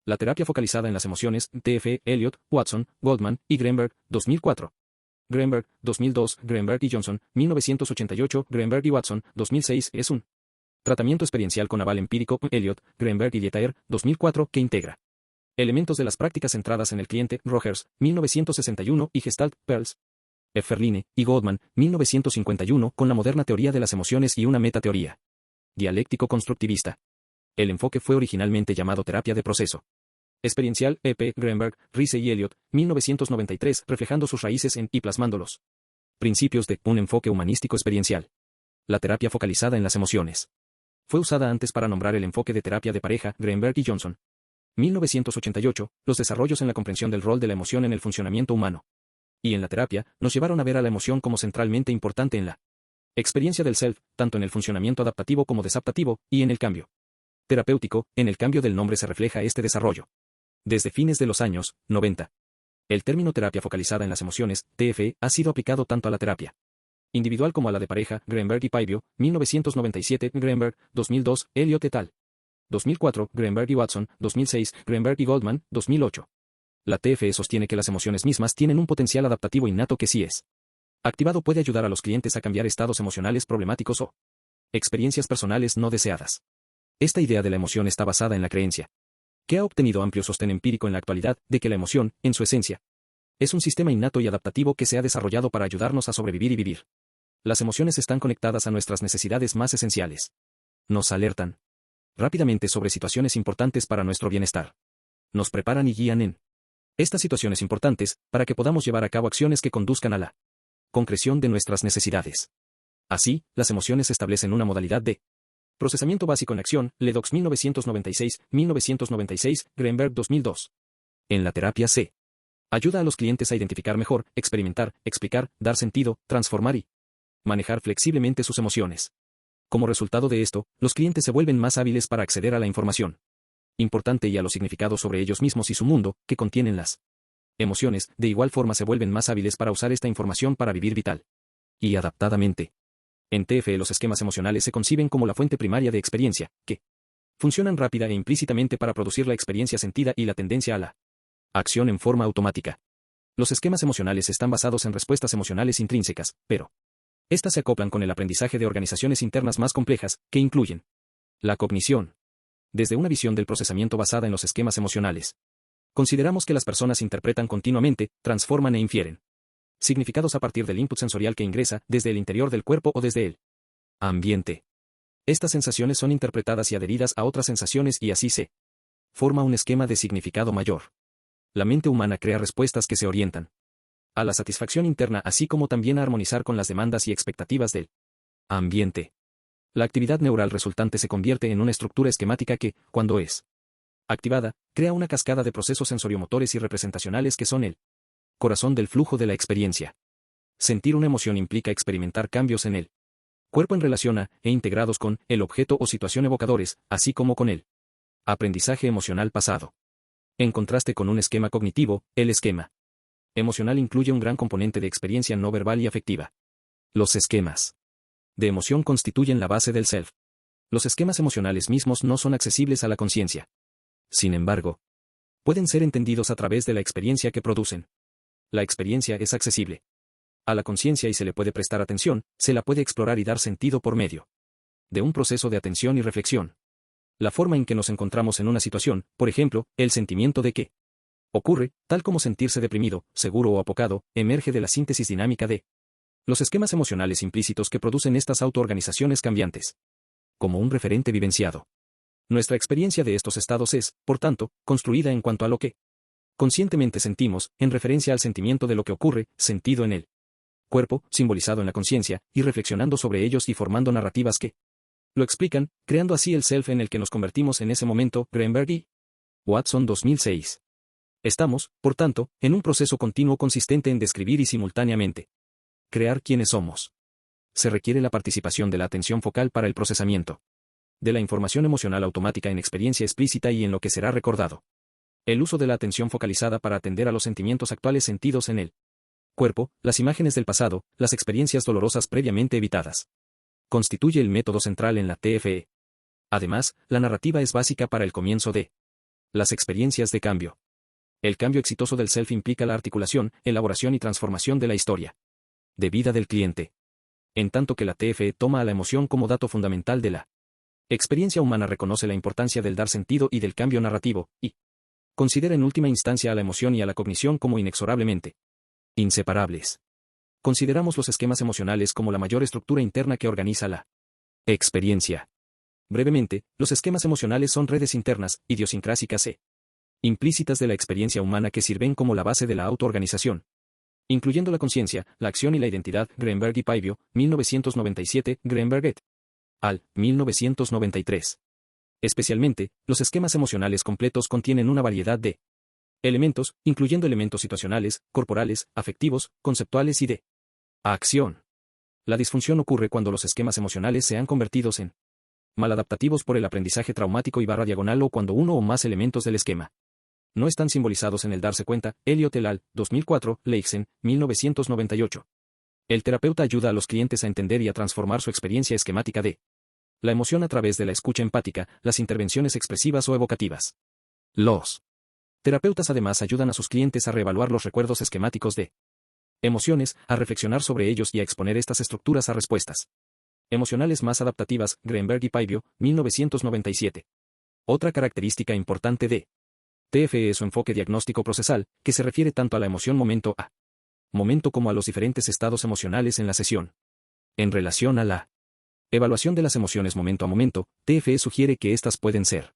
La terapia focalizada en las emociones, TFE, Elliot, Watson, Goldman y Greenberg, 2004. Greenberg, 2002, Greenberg y Johnson, 1988, Greenberg y Watson, 2006, es un tratamiento experiencial con aval empírico, Elliot, Greenberg y Dietaer, 2004, que integra elementos de las prácticas centradas en el cliente, Rogers, 1961, y Gestalt, Perls, Efferline y Goldman, 1951, con la moderna teoría de las emociones y una metateoría dialéctico-constructivista. El enfoque fue originalmente llamado terapia de proceso experiencial, E.P. Greenberg, Rice y Elliot, 1993, reflejando sus raíces en y plasmándolos principios de un enfoque humanístico experiencial. La terapia focalizada en las emociones fue usada antes para nombrar el enfoque de terapia de pareja, Greenberg y Johnson. 1988, los desarrollos en la comprensión del rol de la emoción en el funcionamiento humano y en la terapia nos llevaron a ver a la emoción como centralmente importante en la experiencia del self, tanto en el funcionamiento adaptativo como desadaptativo, y en el cambio terapéutico. En el cambio del nombre se refleja este desarrollo. Desde fines de los años 90. El término terapia focalizada en las emociones, TFE, ha sido aplicado tanto a la terapia individual como a la de pareja, Greenberg y Paibio, 1997, Greenberg, 2002, Elliot et al. 2004, Greenberg y Watson, 2006, Greenberg y Goldman, 2008. La TFE sostiene que las emociones mismas tienen un potencial adaptativo innato que si es activado puede ayudar a los clientes a cambiar estados emocionales problemáticos o experiencias personales no deseadas. Esta idea de la emoción está basada en la creencia, que ha obtenido amplio sostén empírico en la actualidad, de que la emoción, en su esencia, es un sistema innato y adaptativo que se ha desarrollado para ayudarnos a sobrevivir y vivir. Las emociones están conectadas a nuestras necesidades más esenciales. Nos alertan rápidamente sobre situaciones importantes para nuestro bienestar. Nos preparan y guían en estas situaciones importantes, para que podamos llevar a cabo acciones que conduzcan a la concreción de nuestras necesidades. Así, las emociones establecen una modalidad de procesamiento básico en acción, Ledox 1996, Greenberg 2002. En la terapia C. Ayuda a los clientes a identificar mejor, experimentar, explicar, dar sentido, transformar y manejar flexiblemente sus emociones. Como resultado de esto, los clientes se vuelven más hábiles para acceder a la información importante y a los significados sobre ellos mismos y su mundo, que contienen las emociones. De igual forma se vuelven más hábiles para usar esta información para vivir vital y adaptadamente. En TFE los esquemas emocionales se conciben como la fuente primaria de experiencia, que funcionan rápida e implícitamente para producir la experiencia sentida y la tendencia a la acción en forma automática. Los esquemas emocionales están basados en respuestas emocionales intrínsecas, pero estas se acoplan con el aprendizaje de organizaciones internas más complejas, que incluyen la cognición. Desde una visión del procesamiento basada en los esquemas emocionales, consideramos que las personas interpretan continuamente, transforman e infieren significados a partir del input sensorial que ingresa desde el interior del cuerpo o desde el ambiente. Estas sensaciones son interpretadas y adheridas a otras sensaciones y así se forma un esquema de significado mayor. La mente humana crea respuestas que se orientan a la satisfacción interna así como también a armonizar con las demandas y expectativas del ambiente. La actividad neural resultante se convierte en una estructura esquemática que, cuando es activada, crea una cascada de procesos sensoriomotores y representacionales que son el corazón del flujo de la experiencia. Sentir una emoción implica experimentar cambios en el cuerpo en relación a, e integrados con, el objeto o situación evocadores, así como con el aprendizaje emocional pasado. En contraste con un esquema cognitivo, el esquema emocional incluye un gran componente de experiencia no verbal y afectiva. Los esquemas de emoción constituyen la base del self. Los esquemas emocionales mismos no son accesibles a la conciencia. Sin embargo, pueden ser entendidos a través de la experiencia que producen. La experiencia es accesible a la conciencia y se le puede prestar atención, se la puede explorar y dar sentido por medio de un proceso de atención y reflexión. La forma en que nos encontramos en una situación, por ejemplo, el sentimiento de que ocurre, tal como sentirse deprimido, seguro o apocado, emerge de la síntesis dinámica de los esquemas emocionales implícitos que producen estas autoorganizaciones cambiantes. Como un referente vivenciado. Nuestra experiencia de estos estados es, por tanto, construida en cuanto a lo que conscientemente sentimos, en referencia al sentimiento de lo que ocurre, sentido en el cuerpo, simbolizado en la conciencia, y reflexionando sobre ellos y formando narrativas que lo explican, creando así el self en el que nos convertimos en ese momento. Greenberg y Watson 2006. Estamos, por tanto, en un proceso continuo consistente en describir y simultáneamente crear quiénes somos. Se requiere la participación de la atención focal para el procesamiento de la información emocional automática en experiencia explícita y en lo que será recordado. El uso de la atención focalizada para atender a los sentimientos actuales sentidos en el cuerpo, las imágenes del pasado, las experiencias dolorosas previamente evitadas. Constituye el método central en la TFE. Además, la narrativa es básica para el comienzo de Las experiencias de cambio. El cambio exitoso del self implica la articulación, elaboración y transformación de la historia de vida del cliente. En tanto que la TFE toma a la emoción como dato fundamental de la experiencia humana, reconoce la importancia del dar sentido y del cambio narrativo, y considera en última instancia a la emoción y a la cognición como inexorablemente inseparables. Consideramos los esquemas emocionales como la mayor estructura interna que organiza la experiencia. Brevemente, los esquemas emocionales son redes internas, idiosincrásicas e implícitas de la experiencia humana que sirven como la base de la autoorganización, incluyendo la conciencia, la acción y la identidad. Greenberg y Paivio, 1997, Greenberg et al. 1993. Especialmente, los esquemas emocionales completos contienen una variedad de elementos, incluyendo elementos situacionales, corporales, afectivos, conceptuales y de acción. La disfunción ocurre cuando los esquemas emocionales se han convertido en maladaptativos por el aprendizaje traumático y /diagonal o cuando uno o más elementos del esquema no están simbolizados en el darse cuenta. Elliot et al. 2004, Leixen, 1998. El terapeuta ayuda a los clientes a entender y a transformar su experiencia esquemática de la emoción a través de la escucha empática, las intervenciones expresivas o evocativas. Los terapeutas además ayudan a sus clientes a reevaluar los recuerdos esquemáticos de emociones, a reflexionar sobre ellos y a exponer estas estructuras a respuestas emocionales más adaptativas. Greenberg y Paivio, 1997. Otra característica importante de TFE es su enfoque diagnóstico procesal, que se refiere tanto a la emoción momento a momento como a los diferentes estados emocionales en la sesión. En relación a la evaluación de las emociones momento a momento, TFE sugiere que éstas pueden ser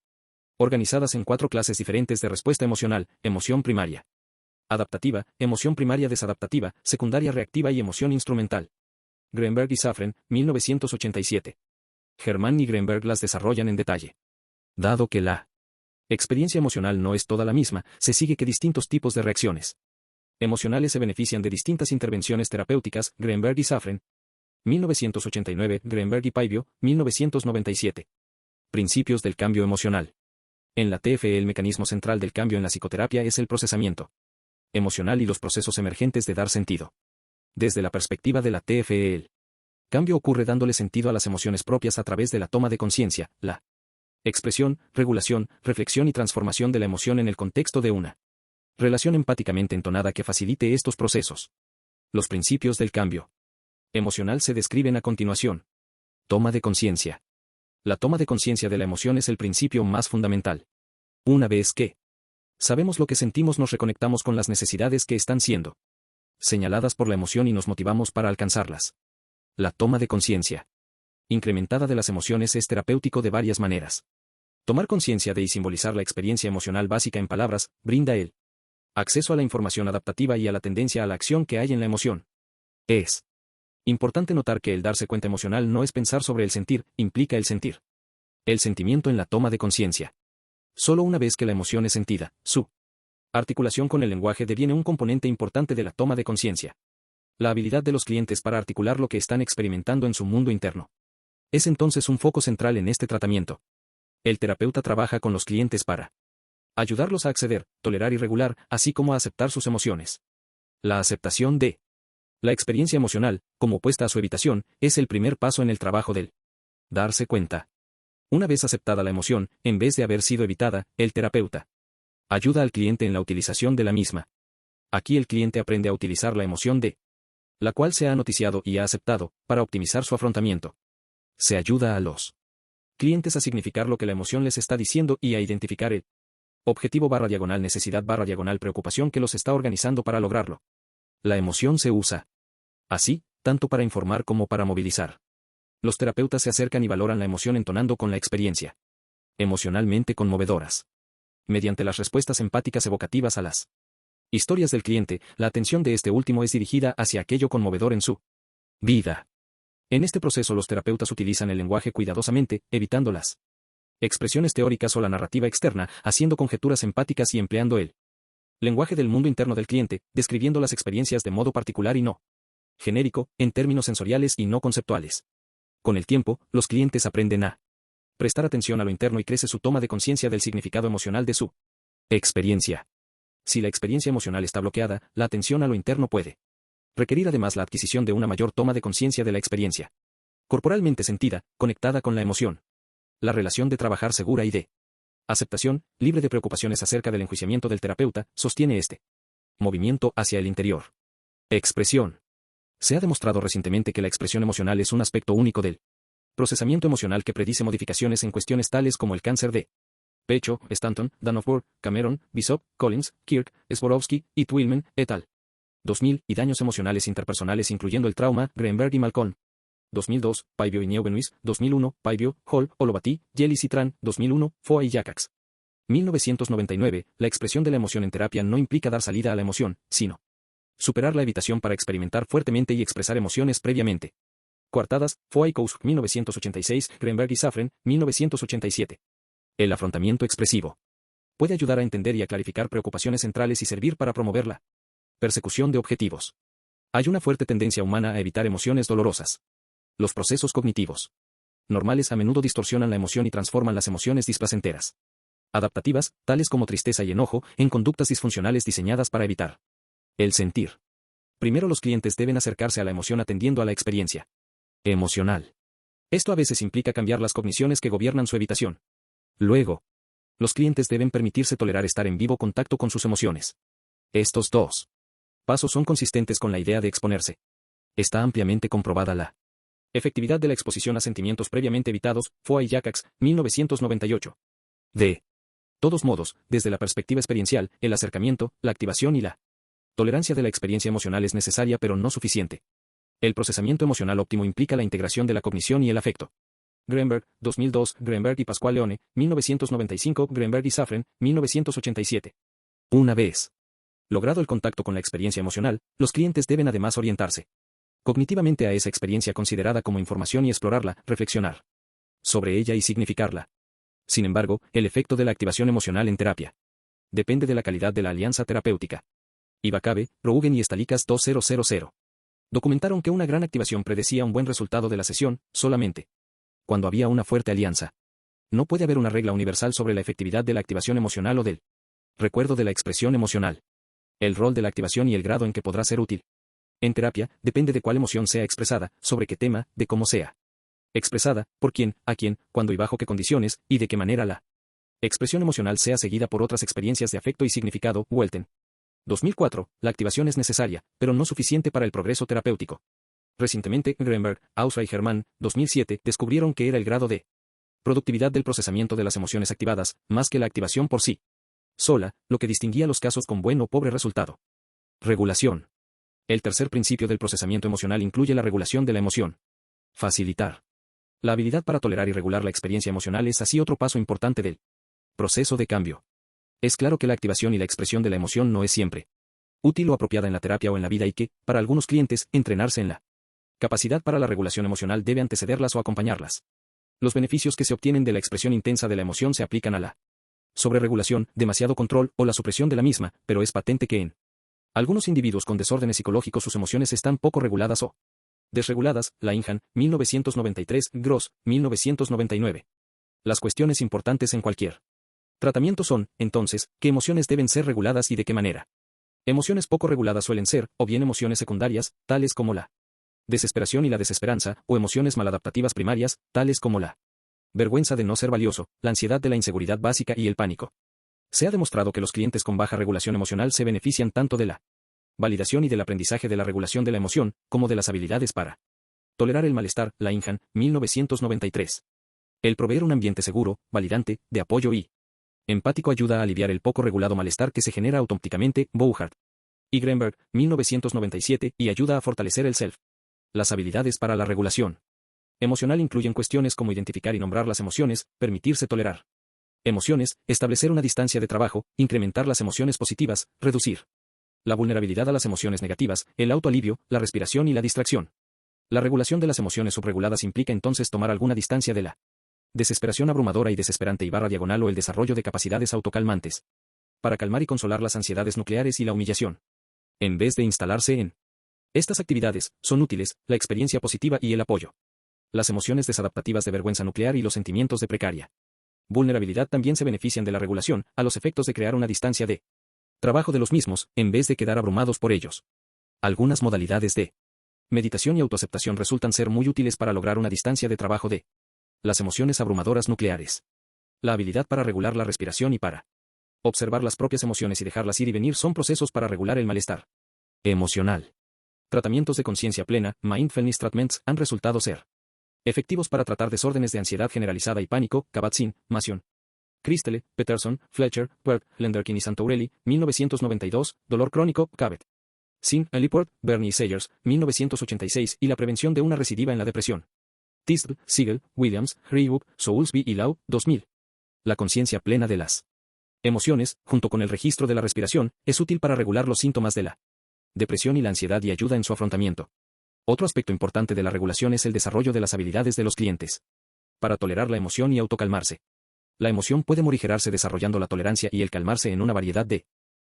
organizadas en 4 clases diferentes de respuesta emocional: emoción primaria, adaptativa, emoción primaria desadaptativa, secundaria reactiva y emoción instrumental. Greenberg y Safren, 1987. Germán y Greenberg las desarrollan en detalle. Dado que la experiencia emocional no es toda la misma, se sigue que distintos tipos de reacciones emocionales se benefician de distintas intervenciones terapéuticas. Greenberg y Safren, 1989, Greenberg y Paivio, 1997. Principios del cambio emocional. En la TFE el mecanismo central del cambio en la psicoterapia es el procesamiento emocional y los procesos emergentes de dar sentido. Desde la perspectiva de la TFE, el cambio ocurre dándole sentido a las emociones propias a través de la toma de conciencia, la expresión, regulación, reflexión y transformación de la emoción en el contexto de una relación empáticamente entonada que facilite estos procesos. Los principios del cambio emocional se describen a continuación. Toma de conciencia. La toma de conciencia de la emoción es el principio más fundamental. Una vez que sabemos lo que sentimos, nos reconectamos con las necesidades que están siendo señaladas por la emoción y nos motivamos para alcanzarlas. La toma de conciencia incrementada de las emociones es terapéutico de varias maneras. Tomar conciencia de y simbolizar la experiencia emocional básica en palabras brinda el acceso a la información adaptativa y a la tendencia a la acción que hay en la emoción. Es importante notar que el darse cuenta emocional no es pensar sobre el sentir, implica el sentir el sentimiento en la toma de conciencia. Solo una vez que la emoción es sentida, su articulación con el lenguaje deviene un componente importante de la toma de conciencia. La habilidad de los clientes para articular lo que están experimentando en su mundo interno es entonces un foco central en este tratamiento. El terapeuta trabaja con los clientes para ayudarlos a acceder, tolerar y regular, así como a aceptar sus emociones. La aceptación de la experiencia emocional, como opuesta a su evitación, es el primer paso en el trabajo del darse cuenta. Una vez aceptada la emoción, en vez de haber sido evitada, el terapeuta ayuda al cliente en la utilización de la misma. Aquí el cliente aprende a utilizar la emoción de la cual se ha noticiado y ha aceptado, para optimizar su afrontamiento. Se ayuda a los clientes a significar lo que la emoción les está diciendo y a identificar el objetivo /diagonal necesidad /diagonal preocupación que los está organizando para lograrlo. La emoción se usa así, tanto para informar como para movilizar. Los terapeutas se acercan y valoran la emoción entonando con la experiencia emocionalmente conmovedoras. Mediante las respuestas empáticas evocativas a las historias del cliente, la atención de este último es dirigida hacia aquello conmovedor en su vida. En este proceso los terapeutas utilizan el lenguaje cuidadosamente, evitando las expresiones teóricas o la narrativa externa, haciendo conjeturas empáticas y empleando el lenguaje del mundo interno del cliente, describiendo las experiencias de modo particular y no genérico, en términos sensoriales y no conceptuales. Con el tiempo, los clientes aprenden a prestar atención a lo interno y crece su toma de conciencia del significado emocional de su experiencia. Si la experiencia emocional está bloqueada, la atención a lo interno puede requerir además la adquisición de una mayor toma de conciencia de la experiencia corporalmente sentida, conectada con la emoción. La relación de trabajar segura y de Aceptación, libre de preocupaciones acerca del enjuiciamiento del terapeuta, sostiene este. Movimiento hacia el interior. Expresión. Se ha demostrado recientemente que la expresión emocional es un aspecto único del procesamiento emocional que predice modificaciones en cuestiones tales como el cáncer de pecho. Stanton, Danforth, Cameron, Bishop, Collins, Kirk, Sborowski y Twillman, et al. 2000, y daños emocionales interpersonales incluyendo el trauma, Greenberg y Malcolm. 2002, Paivio y Neubenhuis, 2001, Paivio, Hall, Olobatí, Yelis y Tran, 2001, Foa y Jacques. 1999, la expresión de la emoción en terapia no implica dar salida a la emoción, sino superar la evitación para experimentar fuertemente y expresar emociones previamente. Coartadas, Foa y Kousk, 1986, Greenberg y Safren, 1987. El afrontamiento expresivo puede ayudar a entender y a clarificar preocupaciones centrales y servir para promover la persecución de objetivos. Hay una fuerte tendencia humana a evitar emociones dolorosas. Los procesos cognitivos normales a menudo distorsionan la emoción y transforman las emociones displacenteras adaptativas, tales como tristeza y enojo, en conductas disfuncionales diseñadas para evitar el sentir. Primero, los clientes deben acercarse a la emoción atendiendo a la experiencia emocional. Esto a veces implica cambiar las cogniciones que gobiernan su evitación. Luego, los clientes deben permitirse tolerar estar en vivo contacto con sus emociones. Estos dos pasos son consistentes con la idea de exponerse. Está ampliamente comprobada la efectividad de la exposición a sentimientos previamente evitados, Foa y Jacques, 1998. De todos modos, desde la perspectiva experiencial, el acercamiento, la activación y la tolerancia de la experiencia emocional es necesaria pero no suficiente. El procesamiento emocional óptimo implica la integración de la cognición y el afecto. Greenberg, 2002, Greenberg y Pascual Leone, 1995, Greenberg y Safren, 1987. Una vez logrado el contacto con la experiencia emocional, los clientes deben además orientarse cognitivamente a esa experiencia considerada como información y explorarla, reflexionar sobre ella y significarla. Sin embargo, el efecto de la activación emocional en terapia depende de la calidad de la alianza terapéutica. Ibacabe, Rougen y Stalikas 2000 documentaron que una gran activación predecía un buen resultado de la sesión, solamente cuando había una fuerte alianza. No puede haber una regla universal sobre la efectividad de la activación emocional o del recuerdo de la expresión emocional. El rol de la activación y el grado en que podrá ser útil en terapia depende de cuál emoción sea expresada, sobre qué tema, de cómo sea expresada, por quién, a quién, cuándo y bajo qué condiciones, y de qué manera la expresión emocional sea seguida por otras experiencias de afecto y significado. Welten. 2004, la activación es necesaria, pero no suficiente para el progreso terapéutico. Recientemente, Greenberg, Ausra y Hermann, 2007, descubrieron que era el grado de productividad del procesamiento de las emociones activadas, más que la activación por sí sola, lo que distinguía los casos con buen o pobre resultado. Regulación. El tercer principio del procesamiento emocional incluye la regulación de la emoción. Facilitar la habilidad para tolerar y regular la experiencia emocional es así otro paso importante del proceso de cambio. Es claro que la activación y la expresión de la emoción no es siempre útil o apropiada en la terapia o en la vida y que, para algunos clientes, entrenarse en la capacidad para la regulación emocional debe antecederlas o acompañarlas. Los beneficios que se obtienen de la expresión intensa de la emoción se aplican a la sobreregulación, demasiado control o la supresión de la misma, pero es patente que en algunos individuos con desórdenes psicológicos sus emociones están poco reguladas o desreguladas. Laihan, 1993, Gross, 1999. Las cuestiones importantes en cualquier tratamiento son, entonces, qué emociones deben ser reguladas y de qué manera. Emociones poco reguladas suelen ser, o bien emociones secundarias, tales como la desesperación y la desesperanza, o emociones maladaptativas primarias, tales como la vergüenza de no ser valioso, la ansiedad de la inseguridad básica y el pánico. Se ha demostrado que los clientes con baja regulación emocional se benefician tanto de la validación y del aprendizaje de la regulación de la emoción, como de las habilidades para tolerar el malestar. Laihan, 1993. El proveer un ambiente seguro, validante, de apoyo y empático ayuda a aliviar el poco regulado malestar que se genera automáticamente. Bouchard y Greenberg, 1997, y ayuda a fortalecer el self. Las habilidades para la regulación emocional incluyen cuestiones como identificar y nombrar las emociones, permitirse tolerar emociones, establecer una distancia de trabajo, incrementar las emociones positivas, reducir la vulnerabilidad a las emociones negativas, el autoalivio, la respiración y la distracción. La regulación de las emociones subreguladas implica entonces tomar alguna distancia de la desesperación abrumadora y desesperante /diagonal o el desarrollo de capacidades autocalmantes para calmar y consolar las ansiedades nucleares y la humillación. En vez de instalarse en estas actividades, son útiles la experiencia positiva y el apoyo. Las emociones desadaptativas de vergüenza nuclear y los sentimientos de precaria vulnerabilidad también se benefician de la regulación, a los efectos de crear una distancia de trabajo de los mismos, en vez de quedar abrumados por ellos. Algunas modalidades de meditación y autoaceptación resultan ser muy útiles para lograr una distancia de trabajo de las emociones abrumadoras nucleares. La habilidad para regular la respiración y para observar las propias emociones y dejarlas ir y venir son procesos para regular el malestar emocional. Tratamientos de conciencia plena, mindfulness treatments, han resultado ser efectivos para tratar desórdenes de ansiedad generalizada y pánico. Kabat-Zinn, Masion. Christele, Peterson, Fletcher, Berg, Lenderkin y Santourelli, 1992, dolor crónico, Cabot. Zinn, Lipworth, Bernie y Sayers, 1986, y la prevención de una recidiva en la depresión. Tisdale, Siegel, Williams, Reebok, Soulsby y Lau, 2000. La conciencia plena de las emociones, junto con el registro de la respiración, es útil para regular los síntomas de la depresión y la ansiedad y ayuda en su afrontamiento. Otro aspecto importante de la regulación es el desarrollo de las habilidades de los clientes para tolerar la emoción y autocalmarse. La emoción puede morigerarse desarrollando la tolerancia y el calmarse en una variedad de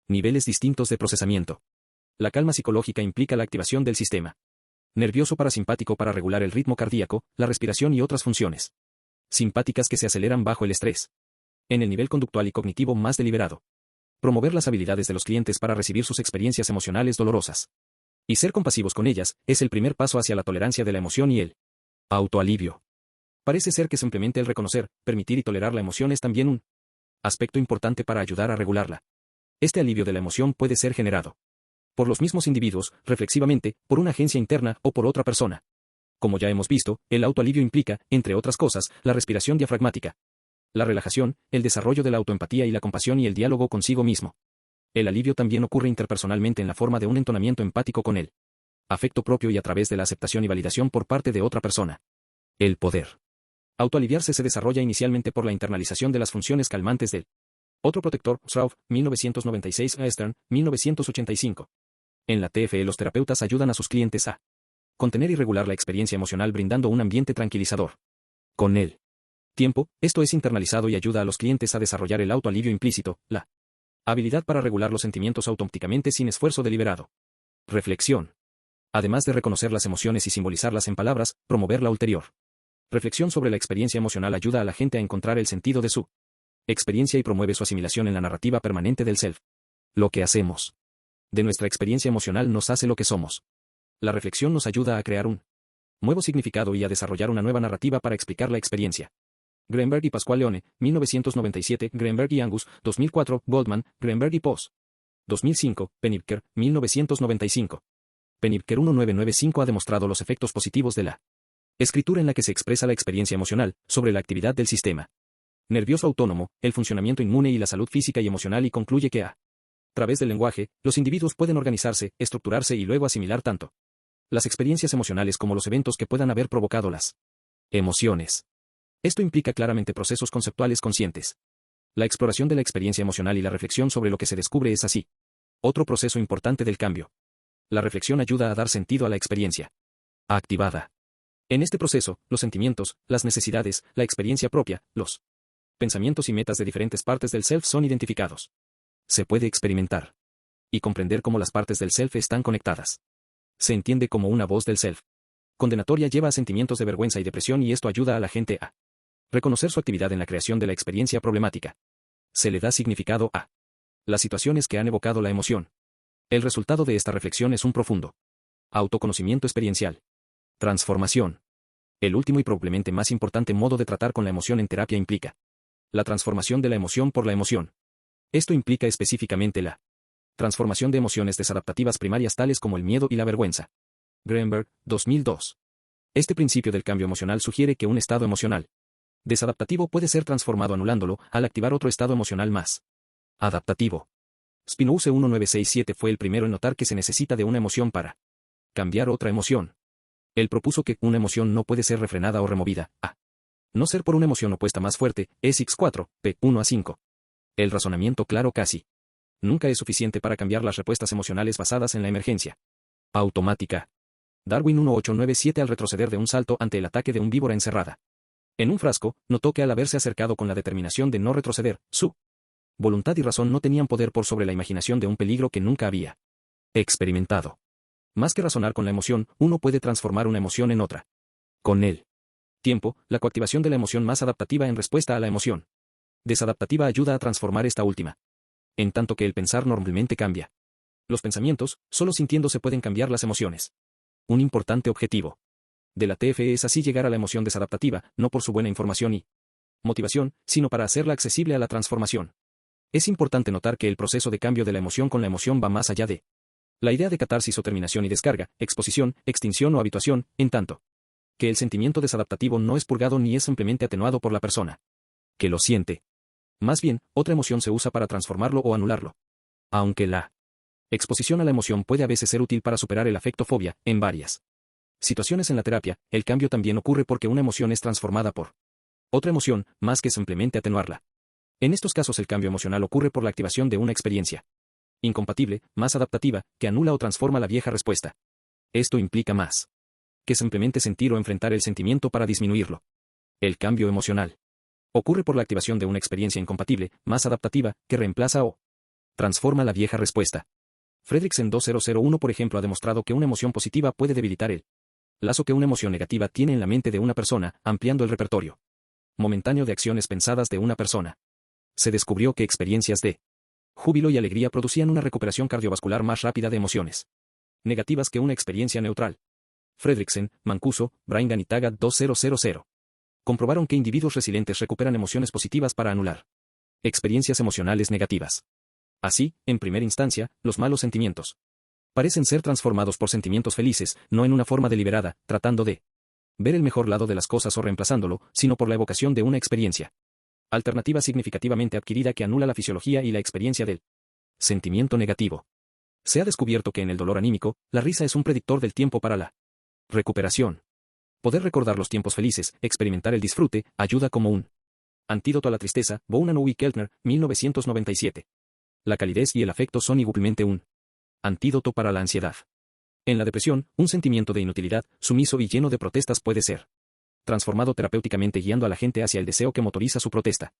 niveles distintos de procesamiento. La calma psicológica implica la activación del sistema nervioso parasimpático para regular el ritmo cardíaco, la respiración y otras funciones simpáticas que se aceleran bajo el estrés. En el nivel conductual y cognitivo más deliberado. Promover las habilidades de los clientes para recibir sus experiencias emocionales dolorosas y ser compasivos con ellas es el primer paso hacia la tolerancia de la emoción y el autoalivio. Parece ser que simplemente el reconocer, permitir y tolerar la emoción es también un aspecto importante para ayudar a regularla. Este alivio de la emoción puede ser generado por los mismos individuos, reflexivamente, por una agencia interna o por otra persona. Como ya hemos visto, el autoalivio implica, entre otras cosas, la respiración diafragmática, la relajación, el desarrollo de la autoempatía y la compasión y el diálogo consigo mismo. El alivio también ocurre interpersonalmente en la forma de un entonamiento empático con el afecto propio y a través de la aceptación y validación por parte de otra persona. El poder autoaliviarse se desarrolla inicialmente por la internalización de las funciones calmantes del otro protector, Shroff, 1996, Stern, 1985. En la TFE los terapeutas ayudan a sus clientes a contener y regular la experiencia emocional brindando un ambiente tranquilizador. Con el tiempo, esto es internalizado y ayuda a los clientes a desarrollar el autoalivio implícito, la habilidad para regular los sentimientos automáticamente sin esfuerzo deliberado. Reflexión. Además de reconocer las emociones y simbolizarlas en palabras, promover la ulterior reflexión sobre la experiencia emocional ayuda a la gente a encontrar el sentido de su experiencia y promueve su asimilación en la narrativa permanente del self. Lo que hacemos de nuestra experiencia emocional nos hace lo que somos. La reflexión nos ayuda a crear un nuevo significado y a desarrollar una nueva narrativa para explicar la experiencia. Greenberg y Pascual Leone, 1997, Greenberg y Angus, 2004, Goldman, Greenberg y Poss. 2005, Penibker, 1995. Penibker 1995 ha demostrado los efectos positivos de la escritura en la que se expresa la experiencia emocional, sobre la actividad del sistema nervioso autónomo, el funcionamiento inmune y la salud física y emocional y concluye que a través del lenguaje, los individuos pueden organizarse, estructurarse y luego asimilar tanto las experiencias emocionales como los eventos que puedan haber provocado las emociones. Esto implica claramente procesos conceptuales conscientes. La exploración de la experiencia emocional y la reflexión sobre lo que se descubre es así otro proceso importante del cambio. La reflexión ayuda a dar sentido a la experiencia activada. En este proceso, los sentimientos, las necesidades, la experiencia propia, los pensamientos y metas de diferentes partes del self son identificados. Se puede experimentar y comprender cómo las partes del self están conectadas. Se entiende como una voz del self condenatoria lleva a sentimientos de vergüenza y depresión y esto ayuda a la gente a reconocer su actividad en la creación de la experiencia problemática. Se le da significado a las situaciones que han evocado la emoción. El resultado de esta reflexión es un profundo autoconocimiento experiencial. Transformación. El último y probablemente más importante modo de tratar con la emoción en terapia implica la transformación de la emoción por la emoción. Esto implica específicamente la transformación de emociones desadaptativas primarias tales como el miedo y la vergüenza. Greenberg, 2002. Este principio del cambio emocional sugiere que un estado emocional desadaptativo puede ser transformado anulándolo al activar otro estado emocional más adaptativo. Spinoza 1967 fue el primero en notar que se necesita de una emoción para cambiar otra emoción. Él propuso que una emoción no puede ser refrenada o removida, a no ser por una emoción opuesta más fuerte, X4, p. 1 a 5. El razonamiento claro casi nunca es suficiente para cambiar las respuestas emocionales basadas en la emergencia automática. Darwin 1897 al retroceder de un salto ante el ataque de un víbora encerrada en un frasco, notó que al haberse acercado con la determinación de no retroceder, su voluntad y razón no tenían poder por sobre la imaginación de un peligro que nunca había experimentado. Más que razonar con la emoción, uno puede transformar una emoción en otra. Con el tiempo, la coactivación de la emoción más adaptativa en respuesta a la emoción desadaptativa ayuda a transformar esta última. En tanto que el pensar normalmente cambia. Los pensamientos, solo sintiéndose pueden cambiar las emociones. Un importante objetivo de la TFE es así llegar a la emoción desadaptativa, no por su buena información y motivación, sino para hacerla accesible a la transformación. Es importante notar que el proceso de cambio de la emoción con la emoción va más allá de la idea de catarsis o terminación y descarga, exposición, extinción o habituación, en tanto que el sentimiento desadaptativo no es purgado ni es simplemente atenuado por la persona que lo siente. Más bien, otra emoción se usa para transformarlo o anularlo. Aunque la exposición a la emoción puede a veces ser útil para superar el afectofobia, en varias situaciones en la terapia, el cambio también ocurre porque una emoción es transformada por otra emoción, más que simplemente atenuarla. En estos casos el cambio emocional ocurre por la activación de una experiencia incompatible, más adaptativa, que anula o transforma la vieja respuesta. Esto implica más que simplemente sentir o enfrentar el sentimiento para disminuirlo. El cambio emocional ocurre por la activación de una experiencia incompatible, más adaptativa, que reemplaza o transforma la vieja respuesta. Fredrickson 2001 por ejemplo ha demostrado que una emoción positiva puede debilitar el lazo que una emoción negativa tiene en la mente de una persona, ampliando el repertorio momentáneo de acciones pensadas de una persona. Se descubrió que experiencias de júbilo y alegría producían una recuperación cardiovascular más rápida de emociones negativas que una experiencia neutral. Fredrickson, Mancuso, Brangan y Taggart 2000. Comprobaron que individuos resilientes recuperan emociones positivas para anular experiencias emocionales negativas. Así, en primera instancia, los malos sentimientos parecen ser transformados por sentimientos felices, no en una forma deliberada, tratando de ver el mejor lado de las cosas o reemplazándolo, sino por la evocación de una experiencia alternativa significativamente adquirida que anula la fisiología y la experiencia del sentimiento negativo. Se ha descubierto que en el dolor anímico, la risa es un predictor del tiempo para la recuperación. Poder recordar los tiempos felices, experimentar el disfrute, ayuda como un antídoto a la tristeza. Bowman y Keltner, 1997. La calidez y el afecto son igualmente un antídoto para la ansiedad. En la depresión, un sentimiento de inutilidad, sumiso y lleno de protestas puede ser transformado terapéuticamente guiando a la gente hacia el deseo que motoriza su protesta.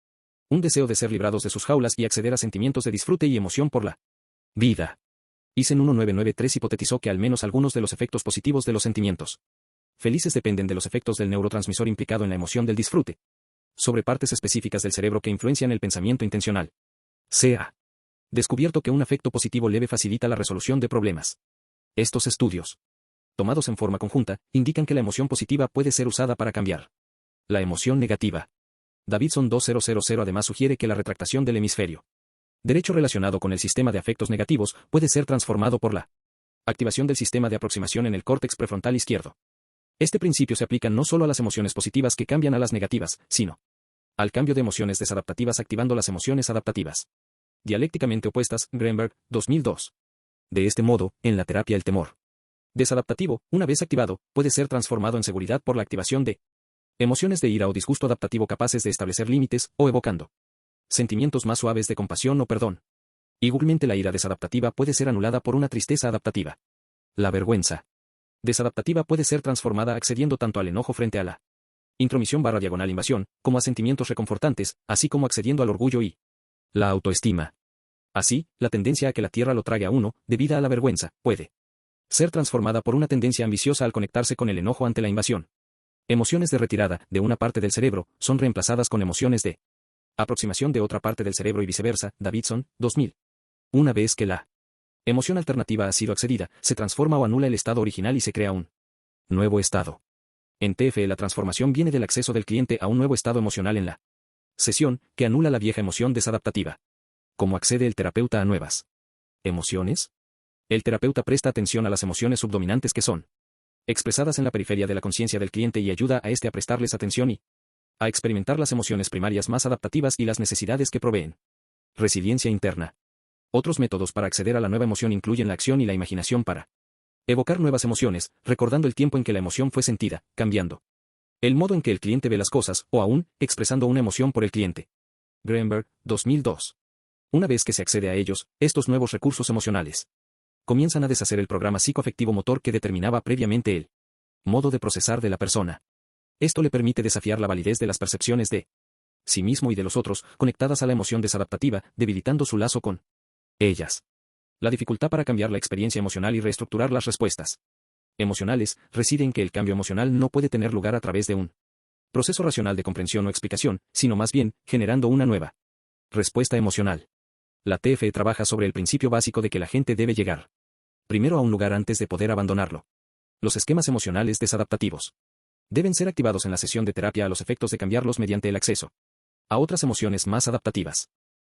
Un deseo de ser librados de sus jaulas y acceder a sentimientos de disfrute y emoción por la vida. Eisen 1993 hipotetizó que al menos algunos de los efectos positivos de los sentimientos felices dependen de los efectos del neurotransmisor implicado en la emoción del disfrute, sobre partes específicas del cerebro que influencian el pensamiento intencional. Se ha descubierto que un afecto positivo leve facilita la resolución de problemas. Estos estudios, tomados en forma conjunta, indican que la emoción positiva puede ser usada para cambiar la emoción negativa. Davidson 2000 además sugiere que la retractación del hemisferio derecho relacionado con el sistema de afectos negativos puede ser transformado por la activación del sistema de aproximación en el córtex prefrontal izquierdo. Este principio se aplica no solo a las emociones positivas que cambian a las negativas, sino al cambio de emociones desadaptativas activando las emociones adaptativas dialécticamente opuestas. Greenberg, 2002. De este modo, en la terapia el temor desadaptativo, una vez activado, puede ser transformado en seguridad por la activación de emociones de ira o disgusto adaptativo capaces de establecer límites, o evocando sentimientos más suaves de compasión o perdón. Igualmente la ira desadaptativa puede ser anulada por una tristeza adaptativa. La vergüenza desadaptativa puede ser transformada accediendo tanto al enojo frente a la intromisión/invasión, como a sentimientos reconfortantes, así como accediendo al orgullo y la autoestima. Así, la tendencia a que la tierra lo trague a uno, debida a la vergüenza, puede ser transformada por una tendencia ambiciosa al conectarse con el enojo ante la invasión. Emociones de retirada de una parte del cerebro son reemplazadas con emociones de aproximación de otra parte del cerebro y viceversa. Davidson, 2000. Una vez que la emoción alternativa ha sido accedida, se transforma o anula el estado original y se crea un nuevo estado. En TFE la transformación viene del acceso del cliente a un nuevo estado emocional en la sesión, que anula la vieja emoción desadaptativa. ¿Cómo accede el terapeuta a nuevas emociones? El terapeuta presta atención a las emociones subdominantes que son expresadas en la periferia de la conciencia del cliente y ayuda a éste a prestarles atención y a experimentar las emociones primarias más adaptativas y las necesidades que proveen. Resiliencia interna. Otros métodos para acceder a la nueva emoción incluyen la acción y la imaginación para evocar nuevas emociones, recordando el tiempo en que la emoción fue sentida, cambiando el modo en que el cliente ve las cosas, o aún, expresando una emoción por el cliente. Greenberg, 2002. Una vez que se accede a ellos, estos nuevos recursos emocionales comienzan a deshacer el programa psicoafectivo motor que determinaba previamente el modo de procesar de la persona. Esto le permite desafiar la validez de las percepciones de sí mismo y de los otros, conectadas a la emoción desadaptativa, debilitando su lazo con ellas. La dificultad para cambiar la experiencia emocional y reestructurar las respuestas emocionales reside en que el cambio emocional no puede tener lugar a través de un proceso racional de comprensión o explicación, sino más bien, generando una nueva respuesta emocional. La TFE trabaja sobre el principio básico de que la gente debe llegar primero a un lugar antes de poder abandonarlo. Los esquemas emocionales desadaptativos deben ser activados en la sesión de terapia a los efectos de cambiarlos mediante el acceso a otras emociones más adaptativas.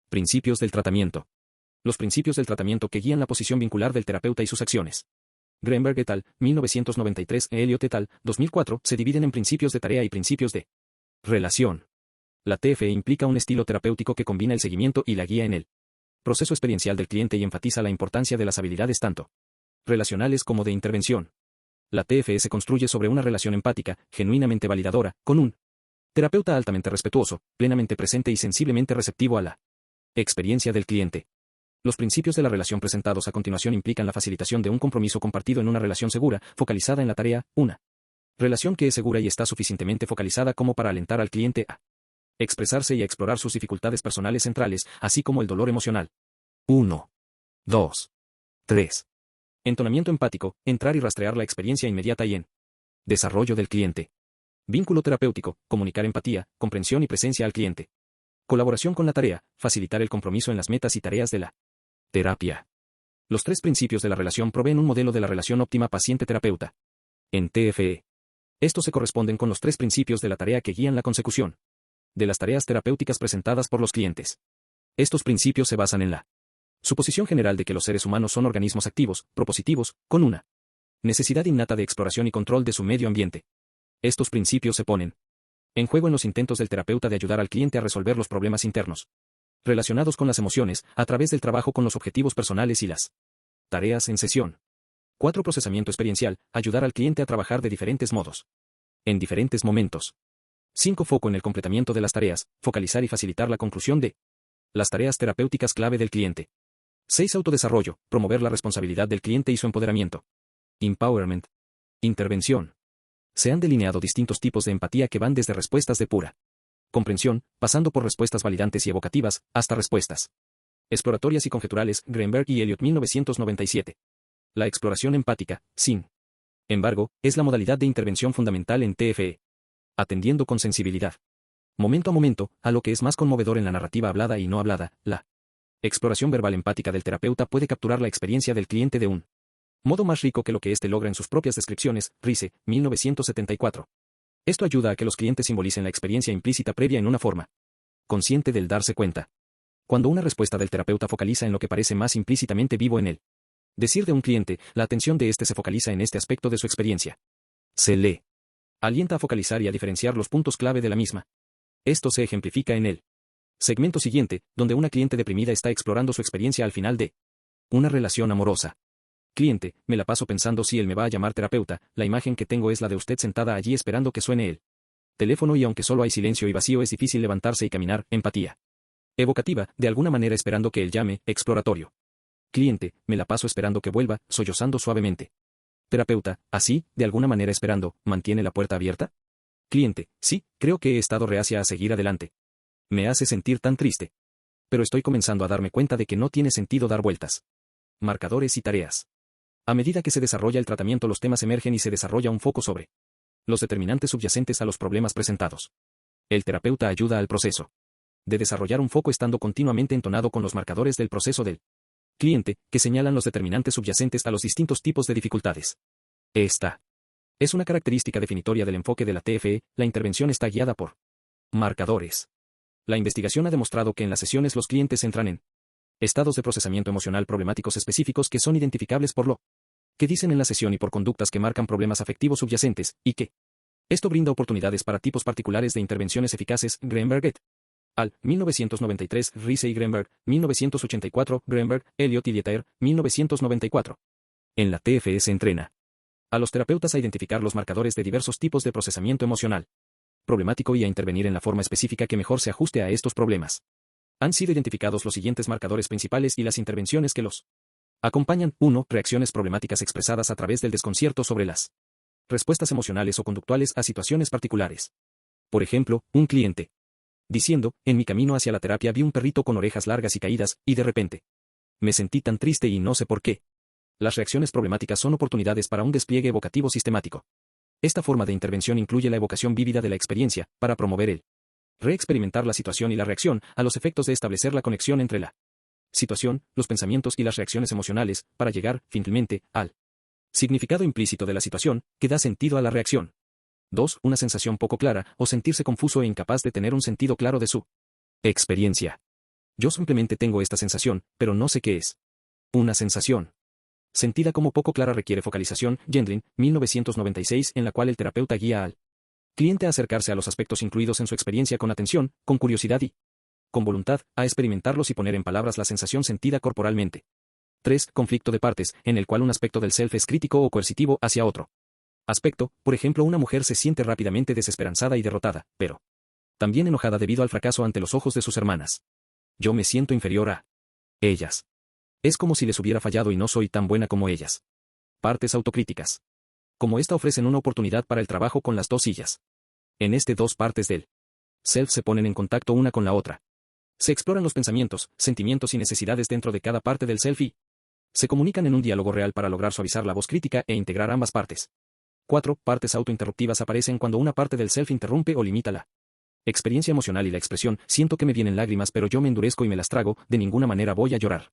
Principios del tratamiento. Los principios del tratamiento que guían la posición vincular del terapeuta y sus acciones. Greenberg et al., 1993, Elliot et al., 2004, se dividen en principios de tarea y principios de relación. La TFE implica un estilo terapéutico que combina el seguimiento y la guía en el proceso experiencial del cliente y enfatiza la importancia de las habilidades tanto relacionales como de intervención. La TFE se construye sobre una relación empática, genuinamente validadora, con un terapeuta altamente respetuoso, plenamente presente y sensiblemente receptivo a la experiencia del cliente. Los principios de la relación presentados a continuación implican la facilitación de un compromiso compartido en una relación segura, focalizada en la tarea, una relación que es segura y está suficientemente focalizada como para alentar al cliente a expresarse y a explorar sus dificultades personales centrales, así como el dolor emocional. 1, 2, 3. Entonamiento empático, entrar y rastrear la experiencia inmediata y en desarrollo del cliente. Vínculo terapéutico, comunicar empatía, comprensión y presencia al cliente. Colaboración con la tarea, facilitar el compromiso en las metas y tareas de la terapia. Los tres principios de la relación proveen un modelo de la relación óptima paciente-terapeuta. En TFE, estos se corresponden con los tres principios de la tarea que guían la consecución de las tareas terapéuticas presentadas por los clientes. Estos principios se basan en la suposición general de que los seres humanos son organismos activos, propositivos, con una necesidad innata de exploración y control de su medio ambiente. Estos principios se ponen en juego en los intentos del terapeuta de ayudar al cliente a resolver los problemas internos relacionados con las emociones, a través del trabajo con los objetivos personales y las tareas en sesión. 4. Procesamiento experiencial, ayudar al cliente a trabajar de diferentes modos, en diferentes momentos. 5. Foco en el completamiento de las tareas, focalizar y facilitar la conclusión de las tareas terapéuticas clave del cliente. 6. Autodesarrollo, promover la responsabilidad del cliente y su empoderamiento. Empowerment. Intervención. Se han delineado distintos tipos de empatía que van desde respuestas de pura comprensión, pasando por respuestas validantes y evocativas, hasta respuestas exploratorias y conjeturales, Greenberg y Elliot 1997. La exploración empática, sin embargo, es la modalidad de intervención fundamental en TFE. Atendiendo con sensibilidad, momento a momento, a lo que es más conmovedor en la narrativa hablada y no hablada, la exploración verbal empática del terapeuta puede capturar la experiencia del cliente de un modo más rico que lo que éste logra en sus propias descripciones, Rice, 1974. Esto ayuda a que los clientes simbolicen la experiencia implícita previa en una forma consciente del darse cuenta. Cuando una respuesta del terapeuta focaliza en lo que parece más implícitamente vivo en él decir de un cliente, la atención de éste se focaliza en este aspecto de su experiencia. Se le alienta a focalizar y a diferenciar los puntos clave de la misma. Esto se ejemplifica en el segmento siguiente, donde una cliente deprimida está explorando su experiencia al final de una relación amorosa. Cliente, me la paso pensando si él me va a llamar terapeuta, la imagen que tengo es la de usted sentada allí esperando que suene el teléfono y aunque solo hay silencio y vacío es difícil levantarse y caminar, empatía. Evocativa, de alguna manera esperando que él llame, exploratorio. Cliente, me la paso esperando que vuelva, sollozando suavemente. Terapeuta, así, de alguna manera esperando, ¿mantiene la puerta abierta? Cliente, sí, creo que he estado reacia a seguir adelante. Me hace sentir tan triste. Pero estoy comenzando a darme cuenta de que no tiene sentido dar vueltas. Marcadores y tareas. A medida que se desarrolla el tratamiento, los temas emergen y se desarrolla un foco sobre los determinantes subyacentes a los problemas presentados. El terapeuta ayuda al proceso de desarrollar un foco estando continuamente entonado con los marcadores del proceso del cliente, que señalan los determinantes subyacentes a los distintos tipos de dificultades. Esta es una característica definitoria del enfoque de la TFE, la intervención está guiada por marcadores. La investigación ha demostrado que en las sesiones los clientes entran en estados de procesamiento emocional problemáticos específicos que son identificables por lo que dicen en la sesión y por conductas que marcan problemas afectivos subyacentes, y que esto brinda oportunidades para tipos particulares de intervenciones eficaces. Greenberg et al. 1993, Rice y Greenberg, 1984, Greenberg, Elliot y Dieter, 1994. En la TFE se entrena a los terapeutas a identificar los marcadores de diversos tipos de procesamiento emocional problemático y a intervenir en la forma específica que mejor se ajuste a estos problemas. Han sido identificados los siguientes marcadores principales y las intervenciones que los acompañan. 1. Reacciones problemáticas expresadas a través del desconcierto sobre las respuestas emocionales o conductuales a situaciones particulares. Por ejemplo, un cliente diciendo, en mi camino hacia la terapia vi un perrito con orejas largas y caídas, y de repente me sentí tan triste y no sé por qué. Las reacciones problemáticas son oportunidades para un despliegue evocativo sistemático. Esta forma de intervención incluye la evocación vívida de la experiencia, para promover el reexperimentar la situación y la reacción, a los efectos de establecer la conexión entre la situación, los pensamientos y las reacciones emocionales, para llegar, finalmente, al significado implícito de la situación, que da sentido a la reacción. 2. Una sensación poco clara, o sentirse confuso e incapaz de tener un sentido claro de su Experiencia. Yo simplemente tengo esta sensación, pero no sé qué es. Una sensación sentida como poco clara requiere focalización, Gendlin, 1996, en la cual el terapeuta guía al cliente a acercarse a los aspectos incluidos en su experiencia con atención, con curiosidad y con voluntad, a experimentarlos y poner en palabras la sensación sentida corporalmente. 3. Conflicto de partes, en el cual un aspecto del self es crítico o coercitivo hacia otro aspecto. Por ejemplo, una mujer se siente rápidamente desesperanzada y derrotada, pero también enojada debido al fracaso ante los ojos de sus hermanas. Yo me siento inferior a ellas. Es como si les hubiera fallado y no soy tan buena como ellas. Partes autocríticas. Como esta ofrecen una oportunidad para el trabajo con las dos sillas. En este dos partes del self se ponen en contacto una con la otra. Se exploran los pensamientos, sentimientos y necesidades dentro de cada parte del self y se comunican en un diálogo real para lograr suavizar la voz crítica e integrar ambas partes. 4. Partes autointerruptivas aparecen cuando una parte del self interrumpe o limita la experiencia emocional y la expresión. Siento que me vienen lágrimas pero yo me endurezco y me las trago, de ninguna manera voy a llorar.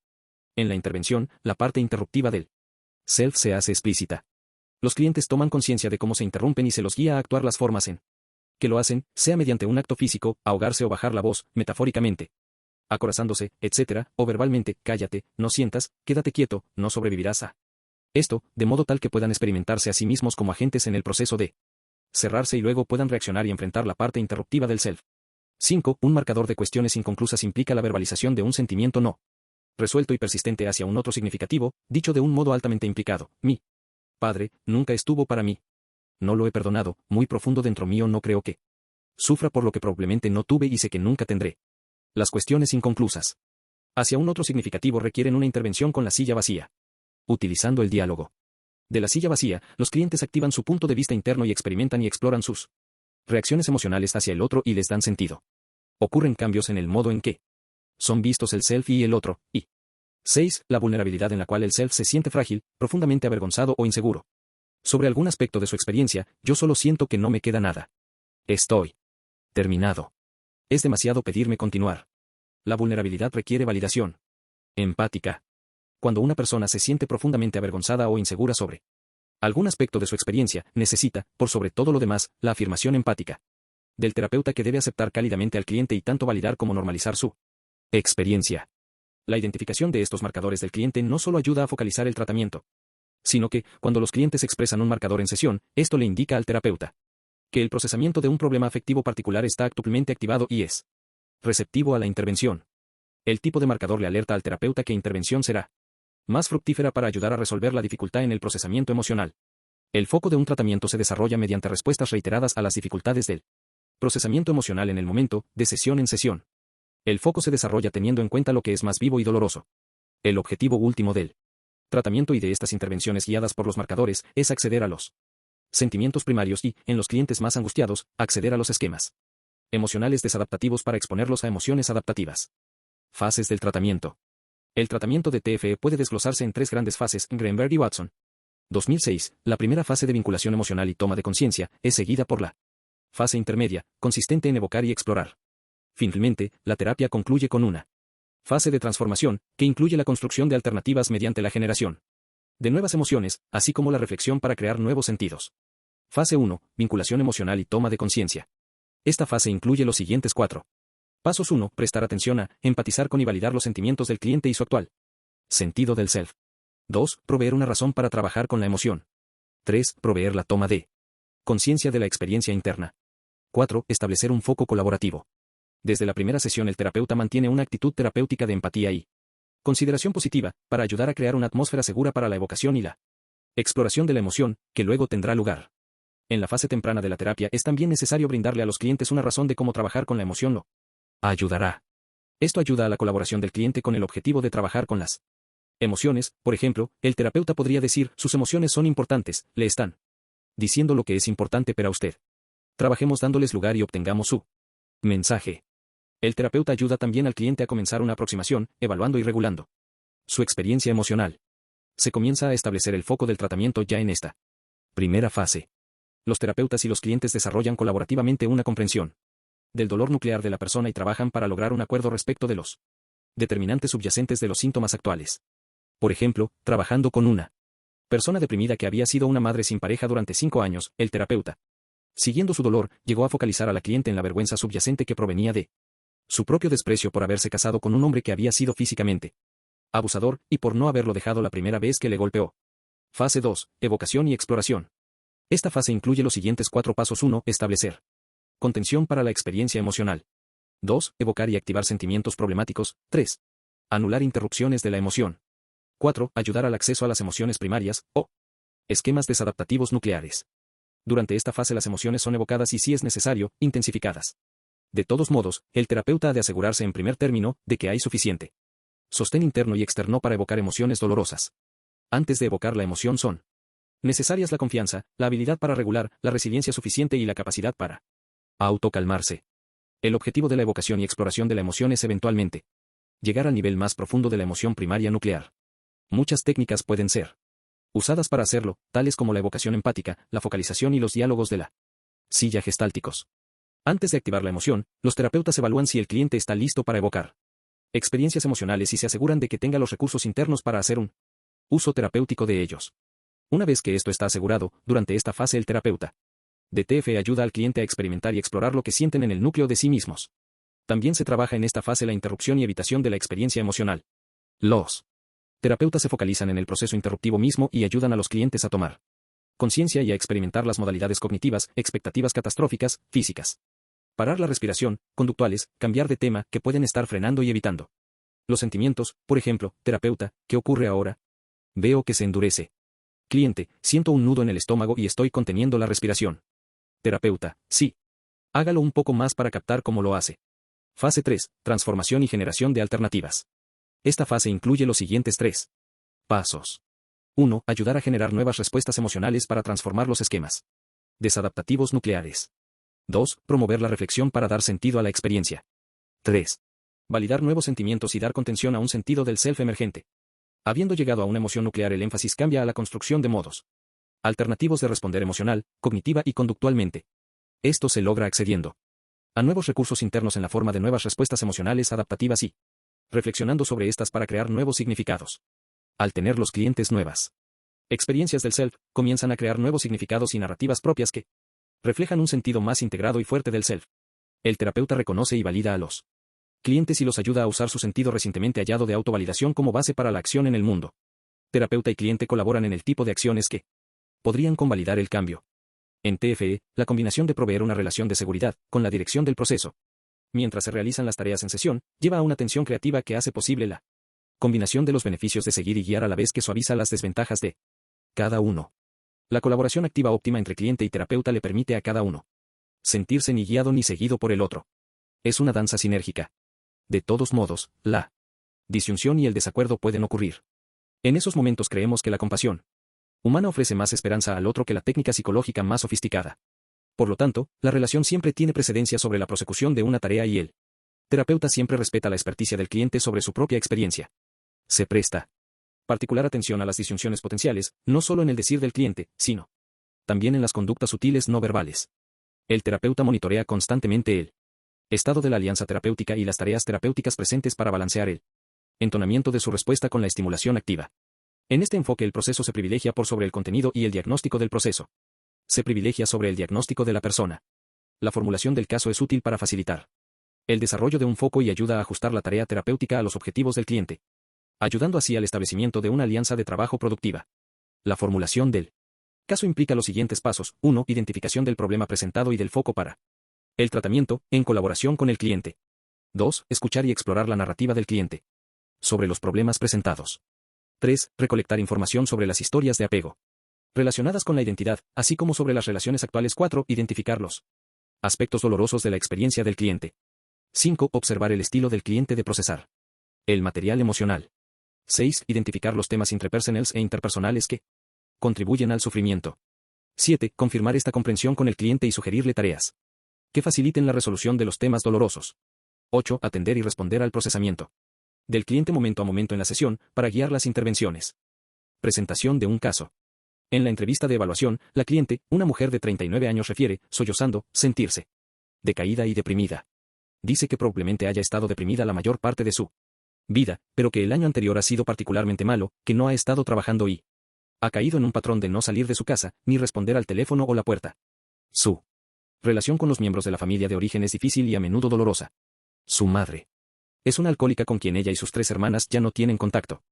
En la intervención, la parte interruptiva del self se hace explícita. Los clientes toman conciencia de cómo se interrumpen y se los guía a actuar las formas en que lo hacen, sea mediante un acto físico, ahogarse o bajar la voz, metafóricamente, acorazándose, etc., o verbalmente, cállate, no sientas, quédate quieto, no sobrevivirás a esto, de modo tal que puedan experimentarse a sí mismos como agentes en el proceso de cerrarse y luego puedan reaccionar y enfrentar la parte interruptiva del self. 5. Un marcador de cuestiones inconclusas implica la verbalización de un sentimiento no resuelto y persistente hacia un otro significativo, dicho de un modo altamente implicado. Mi padre nunca estuvo para mí. No lo he perdonado, muy profundo dentro mío no creo que sufra por lo que probablemente no tuve y sé que nunca tendré. Las cuestiones inconclusas hacia un otro significativo requieren una intervención con la silla vacía. Utilizando el diálogo de la silla vacía, los clientes activan su punto de vista interno y experimentan y exploran sus reacciones emocionales hacia el otro y les dan sentido. Ocurren cambios en el modo en que son vistos el self y el otro, y 6. La vulnerabilidad en la cual el self se siente frágil, profundamente avergonzado o inseguro. Sobre algún aspecto de su experiencia, yo solo siento que no me queda nada. Estoy terminado. Es demasiado pedirme continuar. La vulnerabilidad requiere validación empática. Cuando una persona se siente profundamente avergonzada o insegura sobre algún aspecto de su experiencia, necesita, por sobre todo lo demás, la afirmación empática del terapeuta que debe aceptar cálidamente al cliente y tanto validar como normalizar su experiencia. La identificación de estos marcadores del cliente no solo ayuda a focalizar el tratamiento, sino que, cuando los clientes expresan un marcador en sesión, esto le indica al terapeuta que el procesamiento de un problema afectivo particular está actualmente activado y es receptivo a la intervención. El tipo de marcador le alerta al terapeuta que intervención será más fructífera para ayudar a resolver la dificultad en el procesamiento emocional. El foco de un tratamiento se desarrolla mediante respuestas reiteradas a las dificultades del procesamiento emocional en el momento, de sesión en sesión. El foco se desarrolla teniendo en cuenta lo que es más vivo y doloroso. El objetivo último del tratamiento y de estas intervenciones guiadas por los marcadores es acceder a los sentimientos primarios y, en los clientes más angustiados, acceder a los esquemas emocionales desadaptativos para exponerlos a emociones adaptativas. Fases del tratamiento. El tratamiento de TFE puede desglosarse en 3 grandes fases, Greenberg y Watson. 2006, la primera fase de vinculación emocional y toma de conciencia, es seguida por la fase intermedia, consistente en evocar y explorar. Finalmente, la terapia concluye con una fase de transformación, que incluye la construcción de alternativas mediante la generación de nuevas emociones, así como la reflexión para crear nuevos sentidos. Fase 1, vinculación emocional y toma de conciencia. Esta fase incluye los siguientes 4 pasos. 1. Prestar atención a, empatizar con y validar los sentimientos del cliente y su actual sentido del self. 2. Proveer una razón para trabajar con la emoción. 3. Proveer la toma de conciencia de la experiencia interna. 4. Establecer un foco colaborativo. Desde la primera sesión el terapeuta mantiene una actitud terapéutica de empatía y consideración positiva, para ayudar a crear una atmósfera segura para la evocación y la exploración de la emoción, que luego tendrá lugar. En la fase temprana de la terapia es también necesario brindarle a los clientes una razón de cómo trabajar con la emoción lo ayudará. Esto ayuda a la colaboración del cliente con el objetivo de trabajar con las emociones. Por ejemplo, el terapeuta podría decir, sus emociones son importantes, le están diciendo lo que es importante para usted. Trabajemos dándoles lugar y obtengamos su mensaje. El terapeuta ayuda también al cliente a comenzar una aproximación, evaluando y regulando su experiencia emocional. Se comienza a establecer el foco del tratamiento ya en esta primera fase. Los terapeutas y los clientes desarrollan colaborativamente una comprensión del dolor nuclear de la persona y trabajan para lograr un acuerdo respecto de los determinantes subyacentes de los síntomas actuales. Por ejemplo, trabajando con una persona deprimida que había sido una madre sin pareja durante 5 años, el terapeuta, siguiendo su dolor, llegó a focalizar a la cliente en la vergüenza subyacente que provenía de Su propio desprecio por haberse casado con un hombre que había sido físicamente abusador y por no haberlo dejado la primera vez que le golpeó. Fase 2. Evocación y exploración. Esta fase incluye los siguientes 4 pasos. 1. Establecer contención para la experiencia emocional. 2. Evocar y activar sentimientos problemáticos. 3. Anular interrupciones de la emoción. 4. Ayudar al acceso a las emociones primarias, o esquemas desadaptativos nucleares. Durante esta fase las emociones son evocadas y, si es necesario, intensificadas. De todos modos, el terapeuta ha de asegurarse en primer término de que hay suficiente sostén interno y externo para evocar emociones dolorosas. Antes de evocar la emoción son necesarias la confianza, la habilidad para regular, la resiliencia suficiente y la capacidad para autocalmarse. El objetivo de la evocación y exploración de la emoción es eventualmente llegar al nivel más profundo de la emoción primaria nuclear. Muchas técnicas pueden ser usadas para hacerlo, tales como la evocación empática, la focalización y los diálogos de la silla gestálticos. Antes de activar la emoción, los terapeutas evalúan si el cliente está listo para evocar experiencias emocionales y se aseguran de que tenga los recursos internos para hacer un uso terapéutico de ellos. Una vez que esto está asegurado, durante esta fase el terapeuta DTF ayuda al cliente a experimentar y explorar lo que sienten en el núcleo de sí mismos. También se trabaja en esta fase la interrupción y evitación de la experiencia emocional. Los terapeutas se focalizan en el proceso interruptivo mismo y ayudan a los clientes a tomar conciencia y a experimentar las modalidades cognitivas, expectativas catastróficas, físicas, parar la respiración, conductuales, cambiar de tema, que pueden estar frenando y evitando los sentimientos. Por ejemplo, terapeuta, ¿qué ocurre ahora? Veo que se endurece. Cliente, siento un nudo en el estómago y estoy conteniendo la respiración. Terapeuta, sí. Hágalo un poco más para captar cómo lo hace. Fase 3. Transformación y generación de alternativas. Esta fase incluye los siguientes 3 pasos. 1. Ayudar a generar nuevas respuestas emocionales para transformar los esquemas desadaptativos nucleares. 2. Promover la reflexión para dar sentido a la experiencia. 3. Validar nuevos sentimientos y dar contención a un sentido del self emergente. Habiendo llegado a una emoción nuclear, el énfasis cambia a la construcción de modos alternativos de responder emocional, cognitiva y conductualmente. Esto se logra accediendo a nuevos recursos internos en la forma de nuevas respuestas emocionales adaptativas y reflexionando sobre estas para crear nuevos significados. Al tener los clientes nuevas experiencias del self, comienzan a crear nuevos significados y narrativas propias que reflejan un sentido más integrado y fuerte del self. El terapeuta reconoce y valida a los clientes y los ayuda a usar su sentido recientemente hallado de autovalidación como base para la acción en el mundo. Terapeuta y cliente colaboran en el tipo de acciones que podrían convalidar el cambio. En TFE, la combinación de proveer una relación de seguridad con la dirección del proceso, mientras se realizan las tareas en sesión, lleva a una tensión creativa que hace posible la combinación de los beneficios de seguir y guiar a la vez que suaviza las desventajas de cada uno. La colaboración activa óptima entre cliente y terapeuta le permite a cada uno sentirse ni guiado ni seguido por el otro. Es una danza sinérgica. De todos modos, la disyunción y el desacuerdo pueden ocurrir. En esos momentos creemos que la compasión humana ofrece más esperanza al otro que la técnica psicológica más sofisticada. Por lo tanto, la relación siempre tiene precedencia sobre la prosecución de una tarea y el terapeuta siempre respeta la experticia del cliente sobre su propia experiencia. Se presta particular atención a las disyunciones potenciales, no solo en el decir del cliente, sino también en las conductas sutiles no verbales. El terapeuta monitorea constantemente el estado de la alianza terapéutica y las tareas terapéuticas presentes para balancear el entonamiento de su respuesta con la estimulación activa. En este enfoque el proceso se privilegia por sobre el contenido y el diagnóstico del proceso se privilegia sobre el diagnóstico de la persona. La formulación del caso es útil para facilitar el desarrollo de un foco y ayuda a ajustar la tarea terapéutica a los objetivos del cliente, ayudando así al establecimiento de una alianza de trabajo productiva. La formulación del caso implica los siguientes pasos. 1. Identificación del problema presentado y del foco para el tratamiento, en colaboración con el cliente. 2. Escuchar y explorar la narrativa del cliente sobre los problemas presentados. 3. Recolectar información sobre las historias de apego relacionadas con la identidad, así como sobre las relaciones actuales. 4. Identificar los aspectos dolorosos de la experiencia del cliente. 5. Observar el estilo del cliente de procesar el material emocional. 6. Identificar los temas intrapersonales e interpersonales que contribuyen al sufrimiento. 7. Confirmar esta comprensión con el cliente y sugerirle tareas que faciliten la resolución de los temas dolorosos. 8. Atender y responder al procesamiento del cliente momento a momento en la sesión, para guiar las intervenciones. Presentación de un caso. En la entrevista de evaluación, la cliente, una mujer de 39 años, refiere, sollozando, sentirse decaída y deprimida. Dice que probablemente haya estado deprimida la mayor parte de su vida, pero que el año anterior ha sido particularmente malo, que no ha estado trabajando y ha caído en un patrón de no salir de su casa, ni responder al teléfono o la puerta. Su relación con los miembros de la familia de origen es difícil y a menudo dolorosa. Su madre. Es una alcohólica con quien ella y sus 3 hermanas ya no tienen contacto.